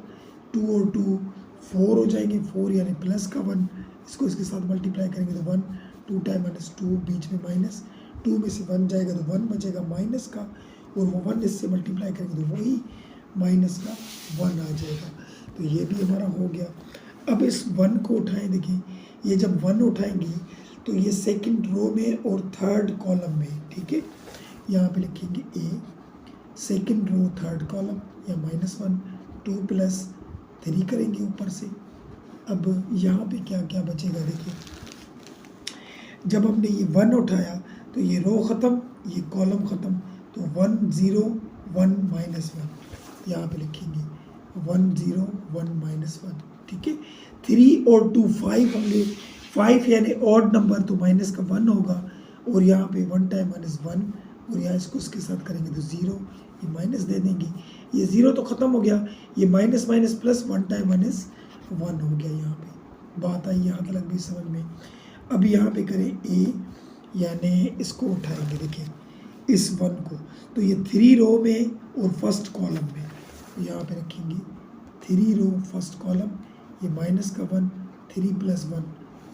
2 और 2 4 हो जाएंगे, 4 यानी प्लस का 1, इसको इसके साथ मल्टीप्लाई करेंगे तो 1 2 टाइम 1 is 2, बीच में माइनस, 2 में से 1 जाएगा तो 1 बचेगा माइनस का, और वो 1 इससे मल्टीप्लाई करेंगे तो वही माइनस का 1 आ जाएगा। तो ये भी हमारा हो गया। अब इस 1 को उठाएं, देखिए ये जब 1 उठाएंगे तो ये सेकंड रो में और थर्ड कॉलम में, ठीक है। यहाँ पे लिखेंगे a second row third column या -1 2 + 3 करेंगे ऊपर से। अब यहाँ पे क्या क्या बचेगा, देखिए जब हमने ये 1 उठाया तो ये रो ख़त्म, ये कॉलम ख़त्म, तो 1 0 1 -1 यहाँ पे लिखेंगे 1 0 1 -1, ठीक है। 3 और 2 5 होंगे, 5 यानी ऑड नंबर, तो माइनस का 1 होगा, और यहाँ पे 1 टाइम 1 is 1, और यहाँ इसको इसके साथ करेंगे तो 0, ये माइनस दे देंगे, ये 0 तो ख़त्म हो गया, ये minus minus plus 1 time 1 is 1 हो गया। यहाँ पे बात आई यहाँ तक भी समझ में। अब यहाँ पे करें ए, यानी इसको उठाएंगे, देखिए इस 1 को, तो ये 3 रो में और फर्स्ट कॉलम में, तो यहाँ पे रखेंगे 3 रो फर्स्ट कॉलम, ये माइनस का 1 3 + 1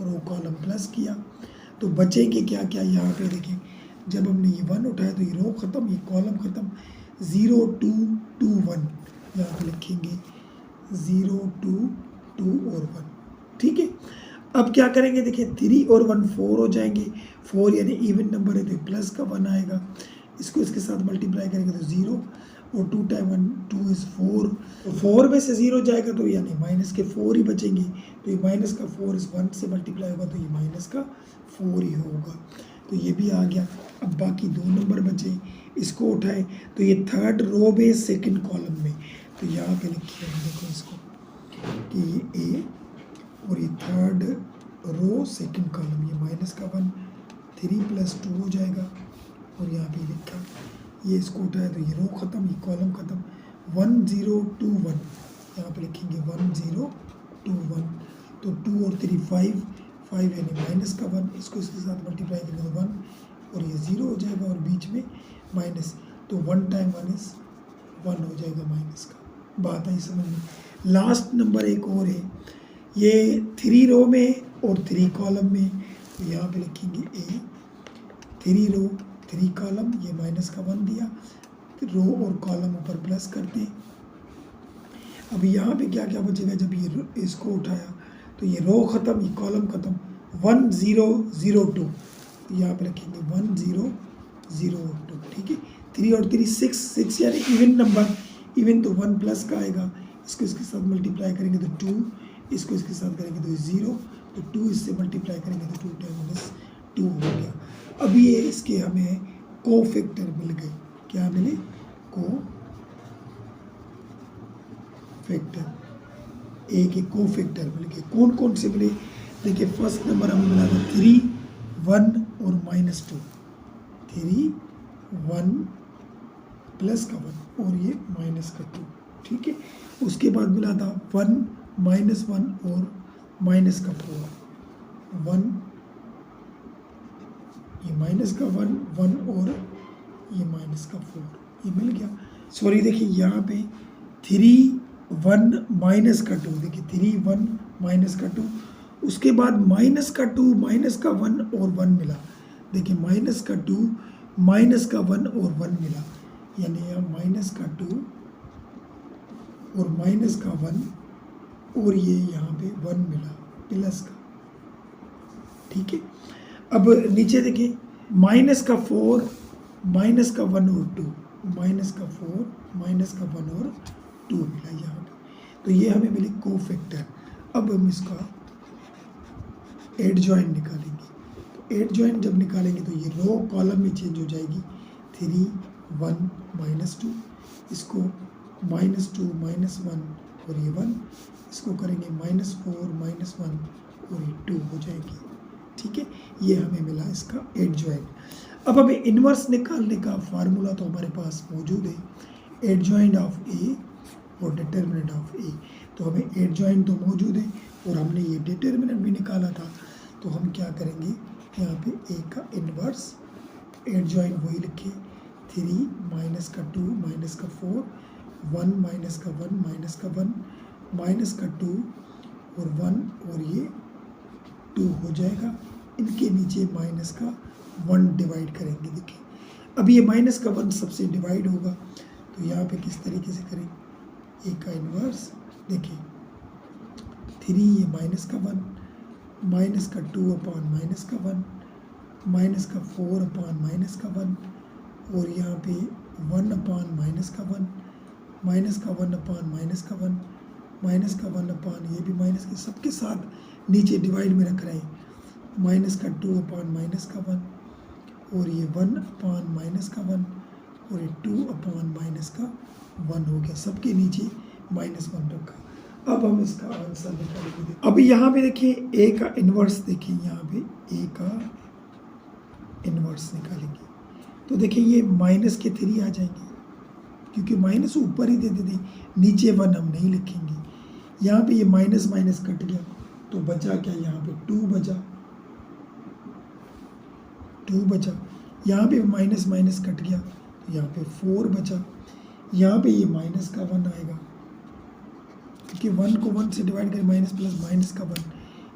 और वो कॉलम प्लस किया, तो बचेंगे क्या क्या। यहाँ पे देखिए जब हमने ये 1 उठाया तो ये रो ख़त्म, ये कॉलम ख़त्म, 0 2 2 1 यहाँ पे लिखेंगे 0 2 2 और 1, ठीक है। अब क्या करेंगे, देखिए 3 और 1 4 हो जाएंगे, 4 यानी इवन नंबर है तो प्लस का 1 आएगा, इसको इसके साथ मल्टीप्लाई करेंगे तो 0, और 2 टाइम 1 2 is 4, तो 4 में से 0 जाएगा तो यानी माइनस के 4 ही बचेंगे, तो ये माइनस का 4 is 1 से मल्टीप्लाई होगा तो ये माइनस का 4 ही होगा, तो ये भी आ गया। अब बाकी 2 नंबर बचे, इसको उठाएं तो ये थर्ड रो में सेकंड कॉलम में, तो यहाँ पे लिखिए देखो इसको कि ये ए और ये थर्ड रो सेकंड कॉलम, ये माइनस का 1 3 + 2 हो जाएगा, और यहाँ पे लिखा ये इसको उठाया तो ये रो ख़त्म, ये कॉलम ख़त्म, 1 0 2 1 यहाँ पे लिखेंगे 1 0 2 1, तो 2 और 3 5 5 यानी माइनस का 1, इसको इसके साथ मल्टीप्लाई करेंगे तो 1, और ये 0 हो जाएगा और बीच में माइनस, तो 1 टाइम 1 is 1 हो जाएगा माइनस का। बात आई समझ में। लास्ट नंबर एक और है, ये 3 रो में और 3 कॉलम में, तो यहाँ पे लिखेंगे ए 3 रो 3 कॉलम, ये माइनस का 1 दिया, रो और कॉलम ऊपर प्लस करते हैं। अब यहाँ पे क्या क्या बचेगा, जब ये इसको उठाया तो ये रो ख़त्म, ये कॉलम ख़त्म, 1 0 0 2, तो यहाँ पे लिखेंगे 1 0 0 2, ठीक है। 3 और 3 6 6 यानी इवन नंबर, इवन तो 1 प्लस का आएगा, इसको इसके साथ मल्टीप्लाई करेंगे तो 2, इसको इसके साथ करेंगे तो 0, तो 2 इससे मल्टीप्लाई करेंगे तो 2 टाइम 2 हो गया। अब ये इसके हमें कोफैक्टर मिल गए, क्या मिले, फैक्टर, ए के को फैक्टर मिल गए। कौन कौन से मिले? देखिए फर्स्ट नंबर हमें मिला था 3, 1 और -2। 3, 1 प्लस का 1 और ये माइनस का 2, ठीक है। उसके बाद मिला था 1, -1 और माइनस का 4। 1 ये माइनस का 1, 1 और ये माइनस का 4, ये मिल गया। सॉरी देखिए यहाँ पे 3, 1 माइनस का 2, देखिए 3, 1 माइनस का 2। उसके बाद माइनस का 2, माइनस का 1 और 1 मिला। देखिए माइनस का 2, माइनस का 1 और 1 मिला, यानी यहाँ माइनस का 2 और माइनस का 1 और ये यहाँ पे 1 मिला प्लस का, ठीक है। अब नीचे देखिए माइनस का 4, माइनस का 1 और 2, माइनस का 4, माइनस का 1 और 2 मिला यहाँ पे। तो ये हमें मिली कोफैक्टर। अब हम इसका एड जॉइंट निकालेंगे। तो एड जॉइंट जब निकालेंगे तो ये रो कॉलम में चेंज हो जाएगी। 3, 1, -2, इसको -2, -1 और ये 1, इसको करेंगे -4, -1 और ये 2 हो जाएगी, ठीक है। ये हमें मिला इसका एड जॉइंट। अब हमें इन्वर्स निकालने का फार्मूला तो हमारे पास मौजूद है, एड जॉइंट ऑफ ए और डिटर्मिनेंट ऑफ ए। तो हमें एड जॉइंट तो मौजूद है और हमने ये डिटर्मिनेंट भी निकाला था। तो हम क्या करेंगे, यहाँ पे ए का इन्वर्स, एड जॉइंट वही लिखे, 3 माइनस का 2 माइनस का 4, 1 माइनस का 1 माइनस का 1 माइनस का 2 और 1 और ये 2 हो जाएगा। इनके नीचे माइनस का 1 डिवाइड करेंगे। देखिए अब ये माइनस का 1 सबसे डिवाइड होगा, तो यहाँ पे किस तरीके से करें, ए का इन्वर्स, देखिए 3 ये माइनस का 1, माइनस का 2 अपॉन माइनस का 1, माइनस का 4 अपॉन माइनस का 1 और यहाँ पे 1 अपॉन माइनस का 1, माइनस का 1 अपॉन माइनस का 1, माइनस का 1 अपॉन ये भी माइनस के, सबके साथ नीचे डिवाइड में रख रहे हैं। माइनस का 2 अपॉन माइनस का 1 और ये 1 अपॉन माइनस का 1 और ये 2 अपॉन माइनस का 1 हो गया, सबके नीचे -1 रखा। अब हम इसका आंसर निकालेंगे। अब यहाँ पे देखिए ए का इन्वर्स, देखिए यहाँ पे ए का इन्वर्स निकालेंगे तो देखिए ये माइनस के 3 आ जाएंगे, क्योंकि माइनस ऊपर ही दे देते, नीचे 1 हम नहीं लिखेंगे। यहाँ पे ये माइनस माइनस कट गया तो बचा क्या, यहाँ पे 2 बचा, 2 बचा। यहाँ पे माइनस माइनस कट गया तो यहाँ पे 4 बचा। यहाँ पे ये माइनस का 1 आएगा, क्योंकि 1 को 1 से डिवाइड करें, माइनस प्लस माइनस का 1,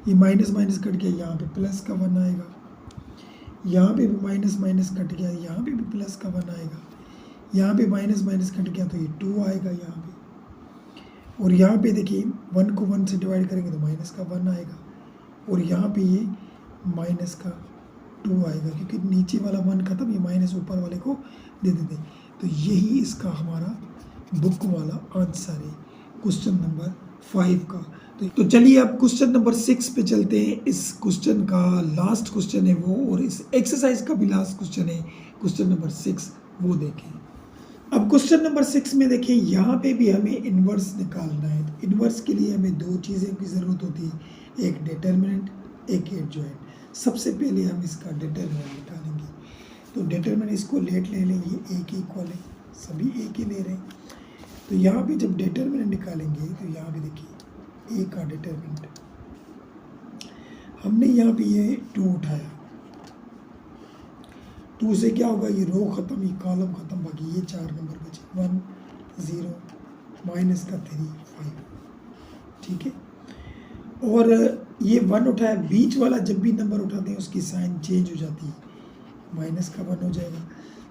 ये माइनस माइनस कट गया, यहाँ पे प्लस का 1 आएगा। यहाँ पे भी माइनस माइनस कट गया, यहाँ पे भी प्लस का 1 आएगा। यहाँ पे माइनस माइनस कट गया तो ये 2 आएगा यहाँ पे। और यहाँ पे देखिए 1 को 1 से डिवाइड करेंगे तो माइनस का 1 आएगा और यहाँ पे ये माइनस का 2 आएगा, क्योंकि नीचे वाला 1 खत्म, ये माइनस ऊपर वाले को दे देते। तो यही इसका हमारा बुक वाला आंसर है क्वेश्चन नंबर 5 का। तो चलिए अब क्वेश्चन नंबर 6 पे चलते हैं। इस क्वेश्चन का लास्ट क्वेश्चन है वो, और इस एक्सरसाइज का भी लास्ट क्वेश्चन है क्वेश्चन नंबर 6, वो देखें। अब क्वेश्चन नंबर 6 में देखिए यहाँ पे भी हमें इन्वर्स निकालना है। तो इन्वर्स के लिए हमें 2 चीज़ें की ज़रूरत होती है, एक डिटर्मिनेंट, एक एड जॉइंट। सबसे पहले हम इसका डिटर्मिनेंट निकालेंगे। तो डिटर्मिनेंट इसको लेट ले लें, ये ए के इक्वल है, सभी ए के ले रहे हैं। तो यहाँ पे जब डिटर्मिनेंट निकालेंगे तो यहाँ पे देखिए ए का डिटर्मिनेंट, हमने यहाँ पे ये 2 उठाया, 2 से क्या होगा, ये रो ख़त्म, ये कॉलम ख़त्म, बाकी ये 4 नंबर बचे, 1 0 माइनस का 3 5, ठीक है। और ये 1 उठाया, बीच वाला जब भी नंबर उठाते हैं उसकी साइन चेंज हो जाती है, माइनस का 1 हो जाएगा।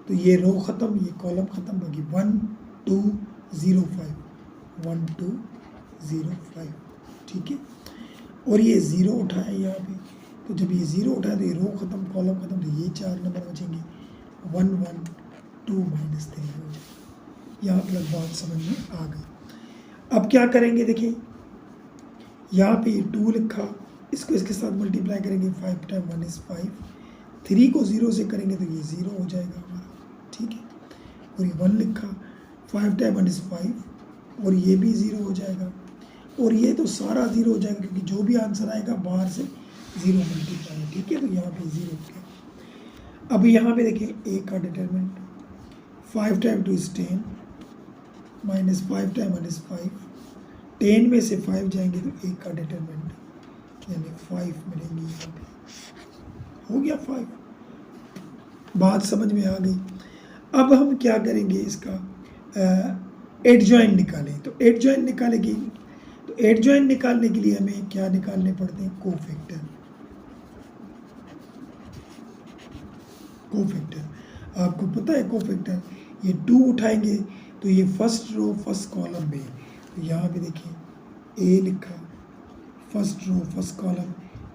तो ये रो ख़त्म, ये कॉलम ख़त्म, बाकी 1 2 0 5, 1 2 0 5, ठीक है। और ये 0 उठाया यहाँ पे, तो जब ये 0 उठाया तो ये रो ख़त्म, कॉलम ख़त्म, तो ये 4 नंबर बचेंगे, 1 1 2 माइनस 3 हो जाए। यहाँ तक बात समझ में आ गई। अब क्या करेंगे, देखिए यहाँ पे ये 2 लिखा, इसको इसके साथ मल्टीप्लाई करेंगे, 5 टाइम 1 इज़ 5, 3 को 0 से करेंगे तो ये 0 हो जाएगा हमारा, ठीक है। और ये 1 लिखा, 5 टाइम 1 इज़ 5, और ये भी ज़ीरो हो जाएगा, और ये तो सारा ज़ीरो हो जाएगा क्योंकि जो भी आंसर आएगा बाहर से ज़ीरो मल्टीप्लाई है, ठीक है। तो यहाँ पे ज़ीरो हो गया। अब यहाँ पे देखिए ए का determinant 5 time 2 is 10 minus 5 time 1 is 5, 10 में से 5 जाएंगे तो ए का डिटरमिनेंट यानी 5 मिलेंगे। यहाँ पे हो गया 5, बात समझ में आ गई। अब हम क्या करेंगे, इसका एडजॉइंट निकालें। तो एडजॉइंट निकालेंगे, तो एडजॉइंट निकालने के लिए हमें क्या निकालने पड़ते हैं, कोफैक्टर। कोफैक्टर आपको पता है कोफैक्टर, ये 2 उठाएंगे तो ये फर्स्ट रो फर्स्ट कॉलम में, तो यहाँ पे देखिए ए लिखा, फर्स्ट रो फर्स्ट कॉलम,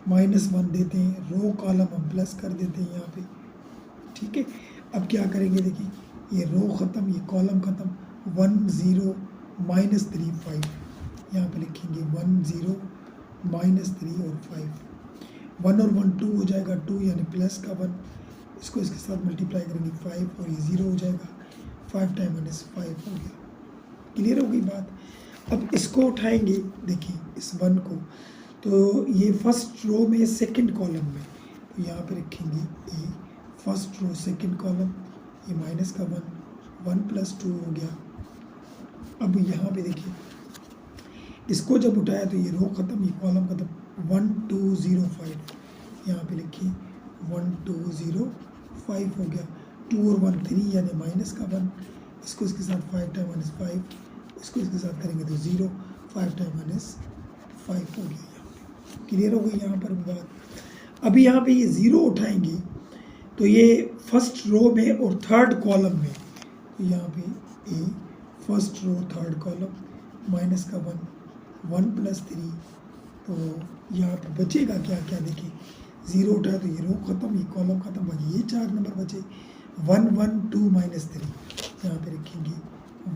-1 देते हैं, रो कॉलम हम प्लस कर देते हैं यहाँ पे, ठीक है। अब क्या करेंगे, देखिए ये रो ख़त्म, ये कॉलम ख़त्म, 1 0 -3 5, यहाँ पे लिखेंगे 1 0 -3 और 5, 1 और 1 2 हो जाएगा, 2 यानी प्लस का 1, इसको इसके साथ मल्टीप्लाई करेंगे 5 और ये 0 हो जाएगा, 5 टाइम 1 इज 5 हो गया। क्लियर हो गई बात। अब इसको उठाएंगे, देखिए इस 1 को, तो ये फर्स्ट रो में सेकंड कॉलम में, तो यहाँ पे रखेंगे ए, फर्स्ट रो सेकंड कॉलम, ये माइनस का 1, 1 + 2 हो गया। अब यहाँ पे देखिए इसको जब उठाया तो ये रो ख़त्म, ये कॉलम ख़त्म, 1 2 0 5, यहाँ पे लिखिए 1 2 0 5 हो गया, 2 और 1 3 यानी माइनस का 1, इसको इसके साथ 5 टाइम 1 इज 5, इसको इसके साथ करेंगे तो 0, 5 टाइम 1 इज 5 हो गया। यहाँ पे क्लियर हो गई यहाँ पर बात। अभी यहाँ पे ये 0 उठाएंगे तो ये फर्स्ट रो में और थर्ड कॉलम में, तो यहाँ पे a first row third column, minus का 1 1 + 3, तो यहाँ पे बचेगा क्या क्या, देखिए 0 उठाया तो ये रो ख़त्म, ये कॉलम ख़त्म, बाकी ये 4 नंबर बचे, 1 1 2 -3, यहाँ पे रखेंगे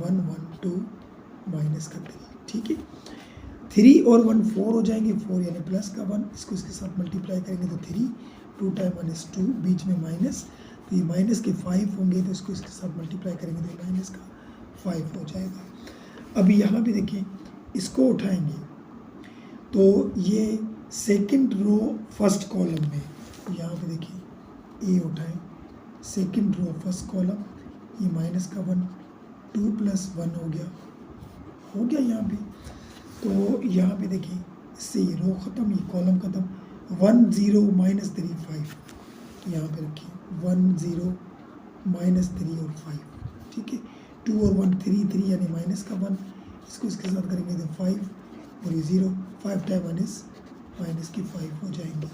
1 1 2 -3, ठीक है। 3 और 1 4 हो जाएंगे, 4 यानी प्लस का 1, इसको इसके साथ मल्टीप्लाई करेंगे तो 3, 2 टाइम 1 इज 2, बीच में माइनस, तो ये माइनस के 5 होंगे, तो इसको इसके साथ मल्टीप्लाई करेंगे तो माइनस का 5 हो जाएगा। अभी यहाँ पे देखिए इसको उठाएंगे तो ये सेकंड रो फर्स्ट कॉलम में, तो यहाँ पे देखिए ए उठाएं, सेकंड रो फर्स्ट कॉलम, ये माइनस का 1, 2 + 1 हो गया यहाँ पे। तो यहाँ पे देखिए इससे ये रो ख़त्म, ये कॉलम ख़त्म, 1 0 -3 5, तो यहाँ पे रखिए 1 0 -3 और 5, ठीक है। 2 और 1 3 3 यानी माइनस का 1, इसको इसके साथ करेंगे तो 5 और ये 0, 5 टाइम 1 इज -5 हो जाएंगे।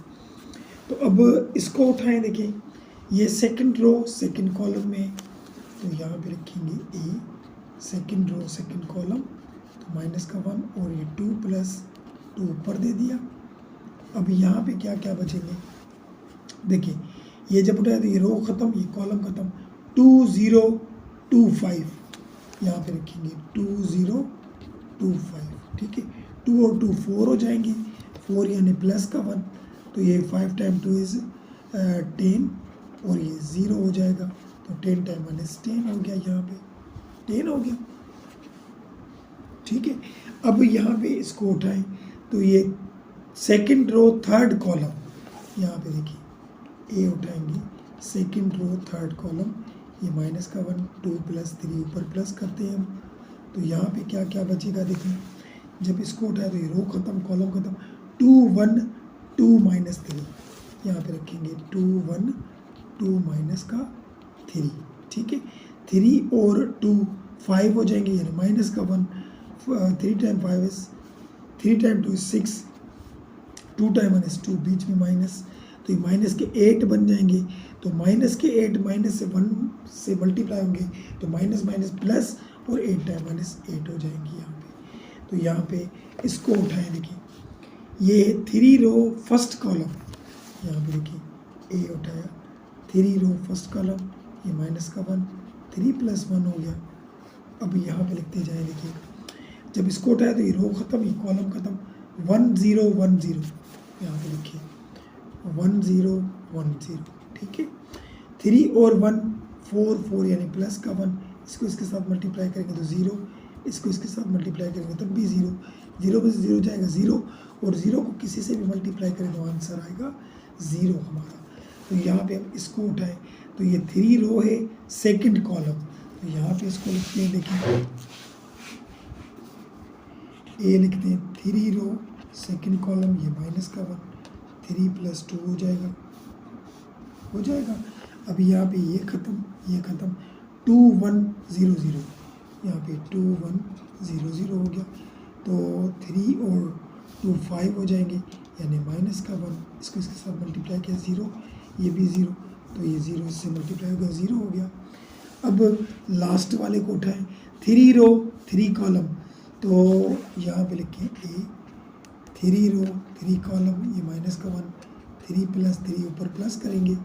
तो अब इसको उठाएं, देखिए ये सेकंड रो सेकंड कॉलम में, तो यहाँ पे रखेंगे ए सेकंड रो सेकंड कॉलम, तो माइनस का 1 और ये 2 + 2 ऊपर दे दिया। अब यहाँ पे क्या क्या बचेंगे, देखिए ये जब उठाया तो ये रो ख़त्म, ये कॉलम ख़त्म, 2 0 2 5, यहाँ पे रखेंगे 2 0 2 5, ठीक है। 2 और 2 4 हो जाएंगे, 4 यानी प्लस का 1, तो ये 5 टाइम 2 इज 10 और ये 0 हो जाएगा, तो 10 टाइम 1 इज 10 हो गया, यहाँ पे 10 हो गया, ठीक है। अब यहाँ पे इसको उठाएं तो ये सेकंड रो थर्ड कॉलम, यहाँ पे देखिए ए उठाएंगे, सेकंड रो थर्ड कॉलम, ये माइनस का 1 2 + 3 ऊपर प्लस करते हैं हम, तो यहाँ पे क्या क्या बचेगा, देखिए जब इसको उठाए तो ये रो ख़त्म कॉलम ख़त्म, 2 1 2 -3, यहाँ पे रखेंगे 2 1 2 -3, ठीक है। 3 और 2 5 हो जाएंगे, यानी माइनस का 1, 3 time 5 is 3 time 2 is 6, 2 time 1 is 2, बीच में माइनस, तो ये माइनस के 8 बन जाएंगे, तो माइनस के 8 माइनस से 1 से मल्टीप्लाई होंगे, तो माइनस माइनस प्लस, और 8 टाइम 1 इज 8 हो जाएंगी यहाँ पे। तो यहाँ पे इसको उठाएं, देखिए ये 3 रो फर्स्ट कॉलम, यहाँ पे देखिए ए उठाया, 3 रो फर्स्ट कॉलम, ये माइनस का 1, 3 + 1 हो गया। अब यहाँ पे लिखते जाए, देखिए जब इसको उठाया तो ये रो ख़त्म, ये कॉलम ख़त्म, 1 0 1 0, यहाँ पे लिखिए 1 0 1 0, ठीक है। 3 और 1 4 4 यानी प्लस का 1, इसको इसके साथ मल्टीप्लाई करेंगे तो 0, इसको इसके साथ मल्टीप्लाई करेंगे तब भी 0, 0 में से 0 जाएगा 0, और 0 को किसी से भी मल्टीप्लाई करें तो आंसर आएगा 0 हमारा। तो यहाँ पे हम इसको उठाएं तो ये 3 रो है, सेकंड कॉलम, तो यहाँ पे इसको लिखते हैं, देखिए ए लिखते हैं 3 रो सेकंड कॉलम, ये माइनस का 1, 3 + 2 हो जाएगा। अब यहाँ पे ये ख़त्म, 2 1 0 0, यहाँ पे 2 1 0 0 हो गया। तो 3 और 2 5 हो जाएंगे, यानी माइनस का 1, इसको इसके साथ मल्टीप्लाई किया 0, ये भी 0, तो ये 0 इससे मल्टीप्लाई होगा 0 हो गया। अब लास्ट वाले को उठाएं, 3 रो 3 कॉलम, तो यहाँ पे लिखें ए 3 रो 3 कॉलम, ये माइनस का 1, 3 + 3 ऊपर प्लस करेंगे,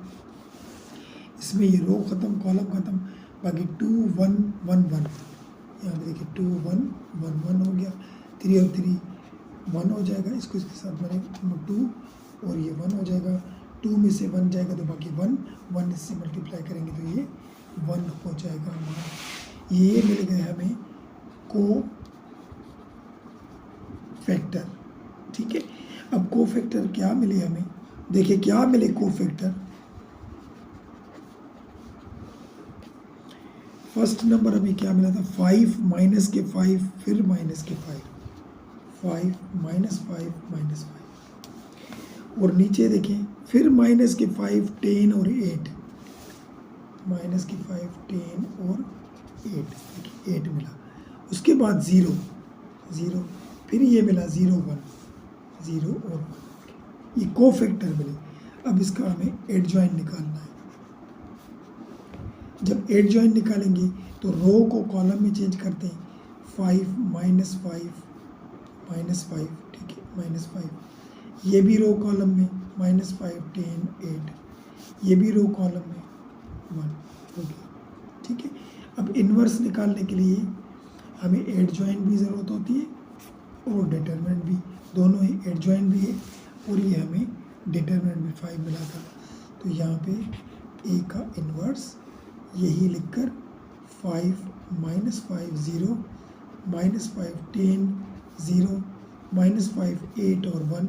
इसमें ये रो ख़त्म कॉलम ख़त्म, बाकी 2 1 1 1, यहाँ पे देखिए 2 1 1 1 हो गया, 3 और 3 1 हो जाएगा, इसको इसके साथ बनेगा 2 और ये 1 हो जाएगा, 2 में से 1 जाएगा तो बाकी 1 1 इससे मल्टीप्लाई करेंगे तो ये 1 हो जाएगा हमारा। ये मिल गए हमें को फैक्टर, ठीक है। अब को फैक्टर क्या मिले हमें, देखिए क्या मिले को फैक्टर। फर्स्ट नंबर हमें क्या मिला था, 5 माइनस के 5 फिर माइनस के 5, 5 -5 -5, और नीचे देखें फिर माइनस के 5 10 और 8, माइनस के 5 10 और 8, देखिए 8 मिला। उसके बाद 0 0, फिर ये मिला 0 1 0 और 1, ये को फैक्टर मिले। अब इसका हमें एडजॉइंट निकालना है। जब एडजॉइंट निकालेंगे तो रो को कॉलम में चेंज करते हैं, 5 -5 ठीक है, -5, ये भी रो कॉलम में -5 10 8, ये भी रो कॉलम में 1 हो गया, ठीक है। अब इन्वर्स निकालने के लिए हमें एडजॉइंट भी ज़रूरत होती है और डिटरमिनेंट भी, दोनों ही एडजॉइंट भी है और ये हमें डिटरमिनेंट भी 5 मिला था। तो यहाँ पे ए का इन्वर्स यही लिखकर 5 -5 0 -5 10 0 -5 8 और 1,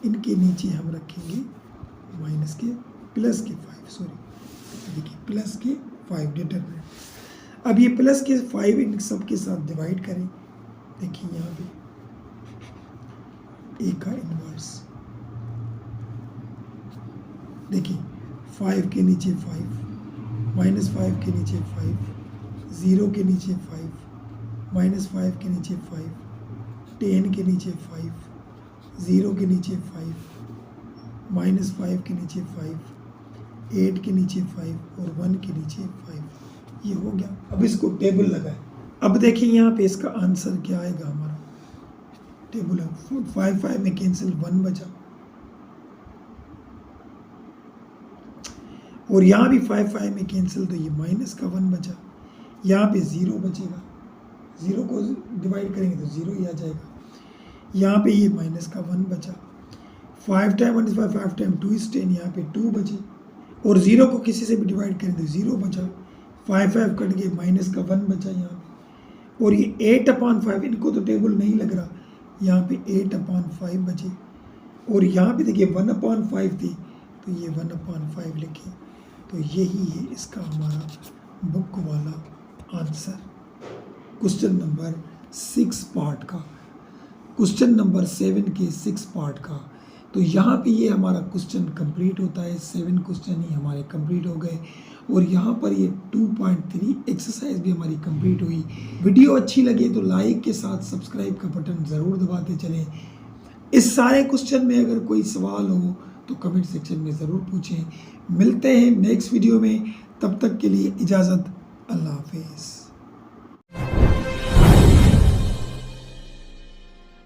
इनके नीचे हम रखेंगे माइनस के प्लस के 5, सॉरी देखिए प्लस के 5 डिटरमिनेंट। अब ये प्लस के 5 इन सब के साथ डिवाइड करें, देखिए यहाँ पे ए का इन्वर्स, देखिए 5 के नीचे 5, -5 के नीचे 5, 0 के नीचे 5, -5 के नीचे 5, 10 के नीचे 5, 0 के नीचे 5, -5 के नीचे 5, 8 के नीचे 5 और 1 के नीचे 5, ये हो गया। अब इसको टेबल लगाए। अब देखिए यहाँ पे इसका आंसर क्या आएगा हमारा, टेबल है 5 5 में कैंसिल 1 बचा, और यहाँ भी 5 5 में कैंसिल, तो ये माइनस का 1 बचा, यहाँ पे 0 बचेगा, 0 को डिवाइड करेंगे तो 0 ही आ जाएगा, यहाँ पे ये माइनस का 1 बचा, 5 टाइम 1 is 5 टाइम 2 is 10, यहाँ पे 2 बचे, और 0 को किसी से भी डिवाइड करें तो 0 बचा, 5 5 कट गए, माइनस का 1 बचा यहाँ पे, और ये 8/5, इनको तो टेबल नहीं लग रहा, यहाँ पे 8/5 बचे, और यहाँ पे देखिए 1/5 थी तो ये 1/5 लिखे। तो यही है इसका हमारा बुक वाला आंसर, क्वेश्चन नंबर 6 पार्ट का, क्वेश्चन नंबर 7 के 6 पार्ट का। तो यहाँ पे ये हमारा क्वेश्चन कंप्लीट होता है, 7 क्वेश्चन ही हमारे कंप्लीट हो गए, और यहाँ पर ये 2.3 एक्सरसाइज भी हमारी कंप्लीट हुई। वीडियो अच्छी लगे तो लाइक के साथ सब्सक्राइब का बटन ज़रूर दबाते चलें। इस सारे क्वेश्चन में अगर कोई सवाल हो तो कमेंट सेक्शन में ज़रूर पूछें। मिलते हैं नेक्स्ट वीडियो में, तब तक के लिए इजाज़त, अल्लाह हाफिज़।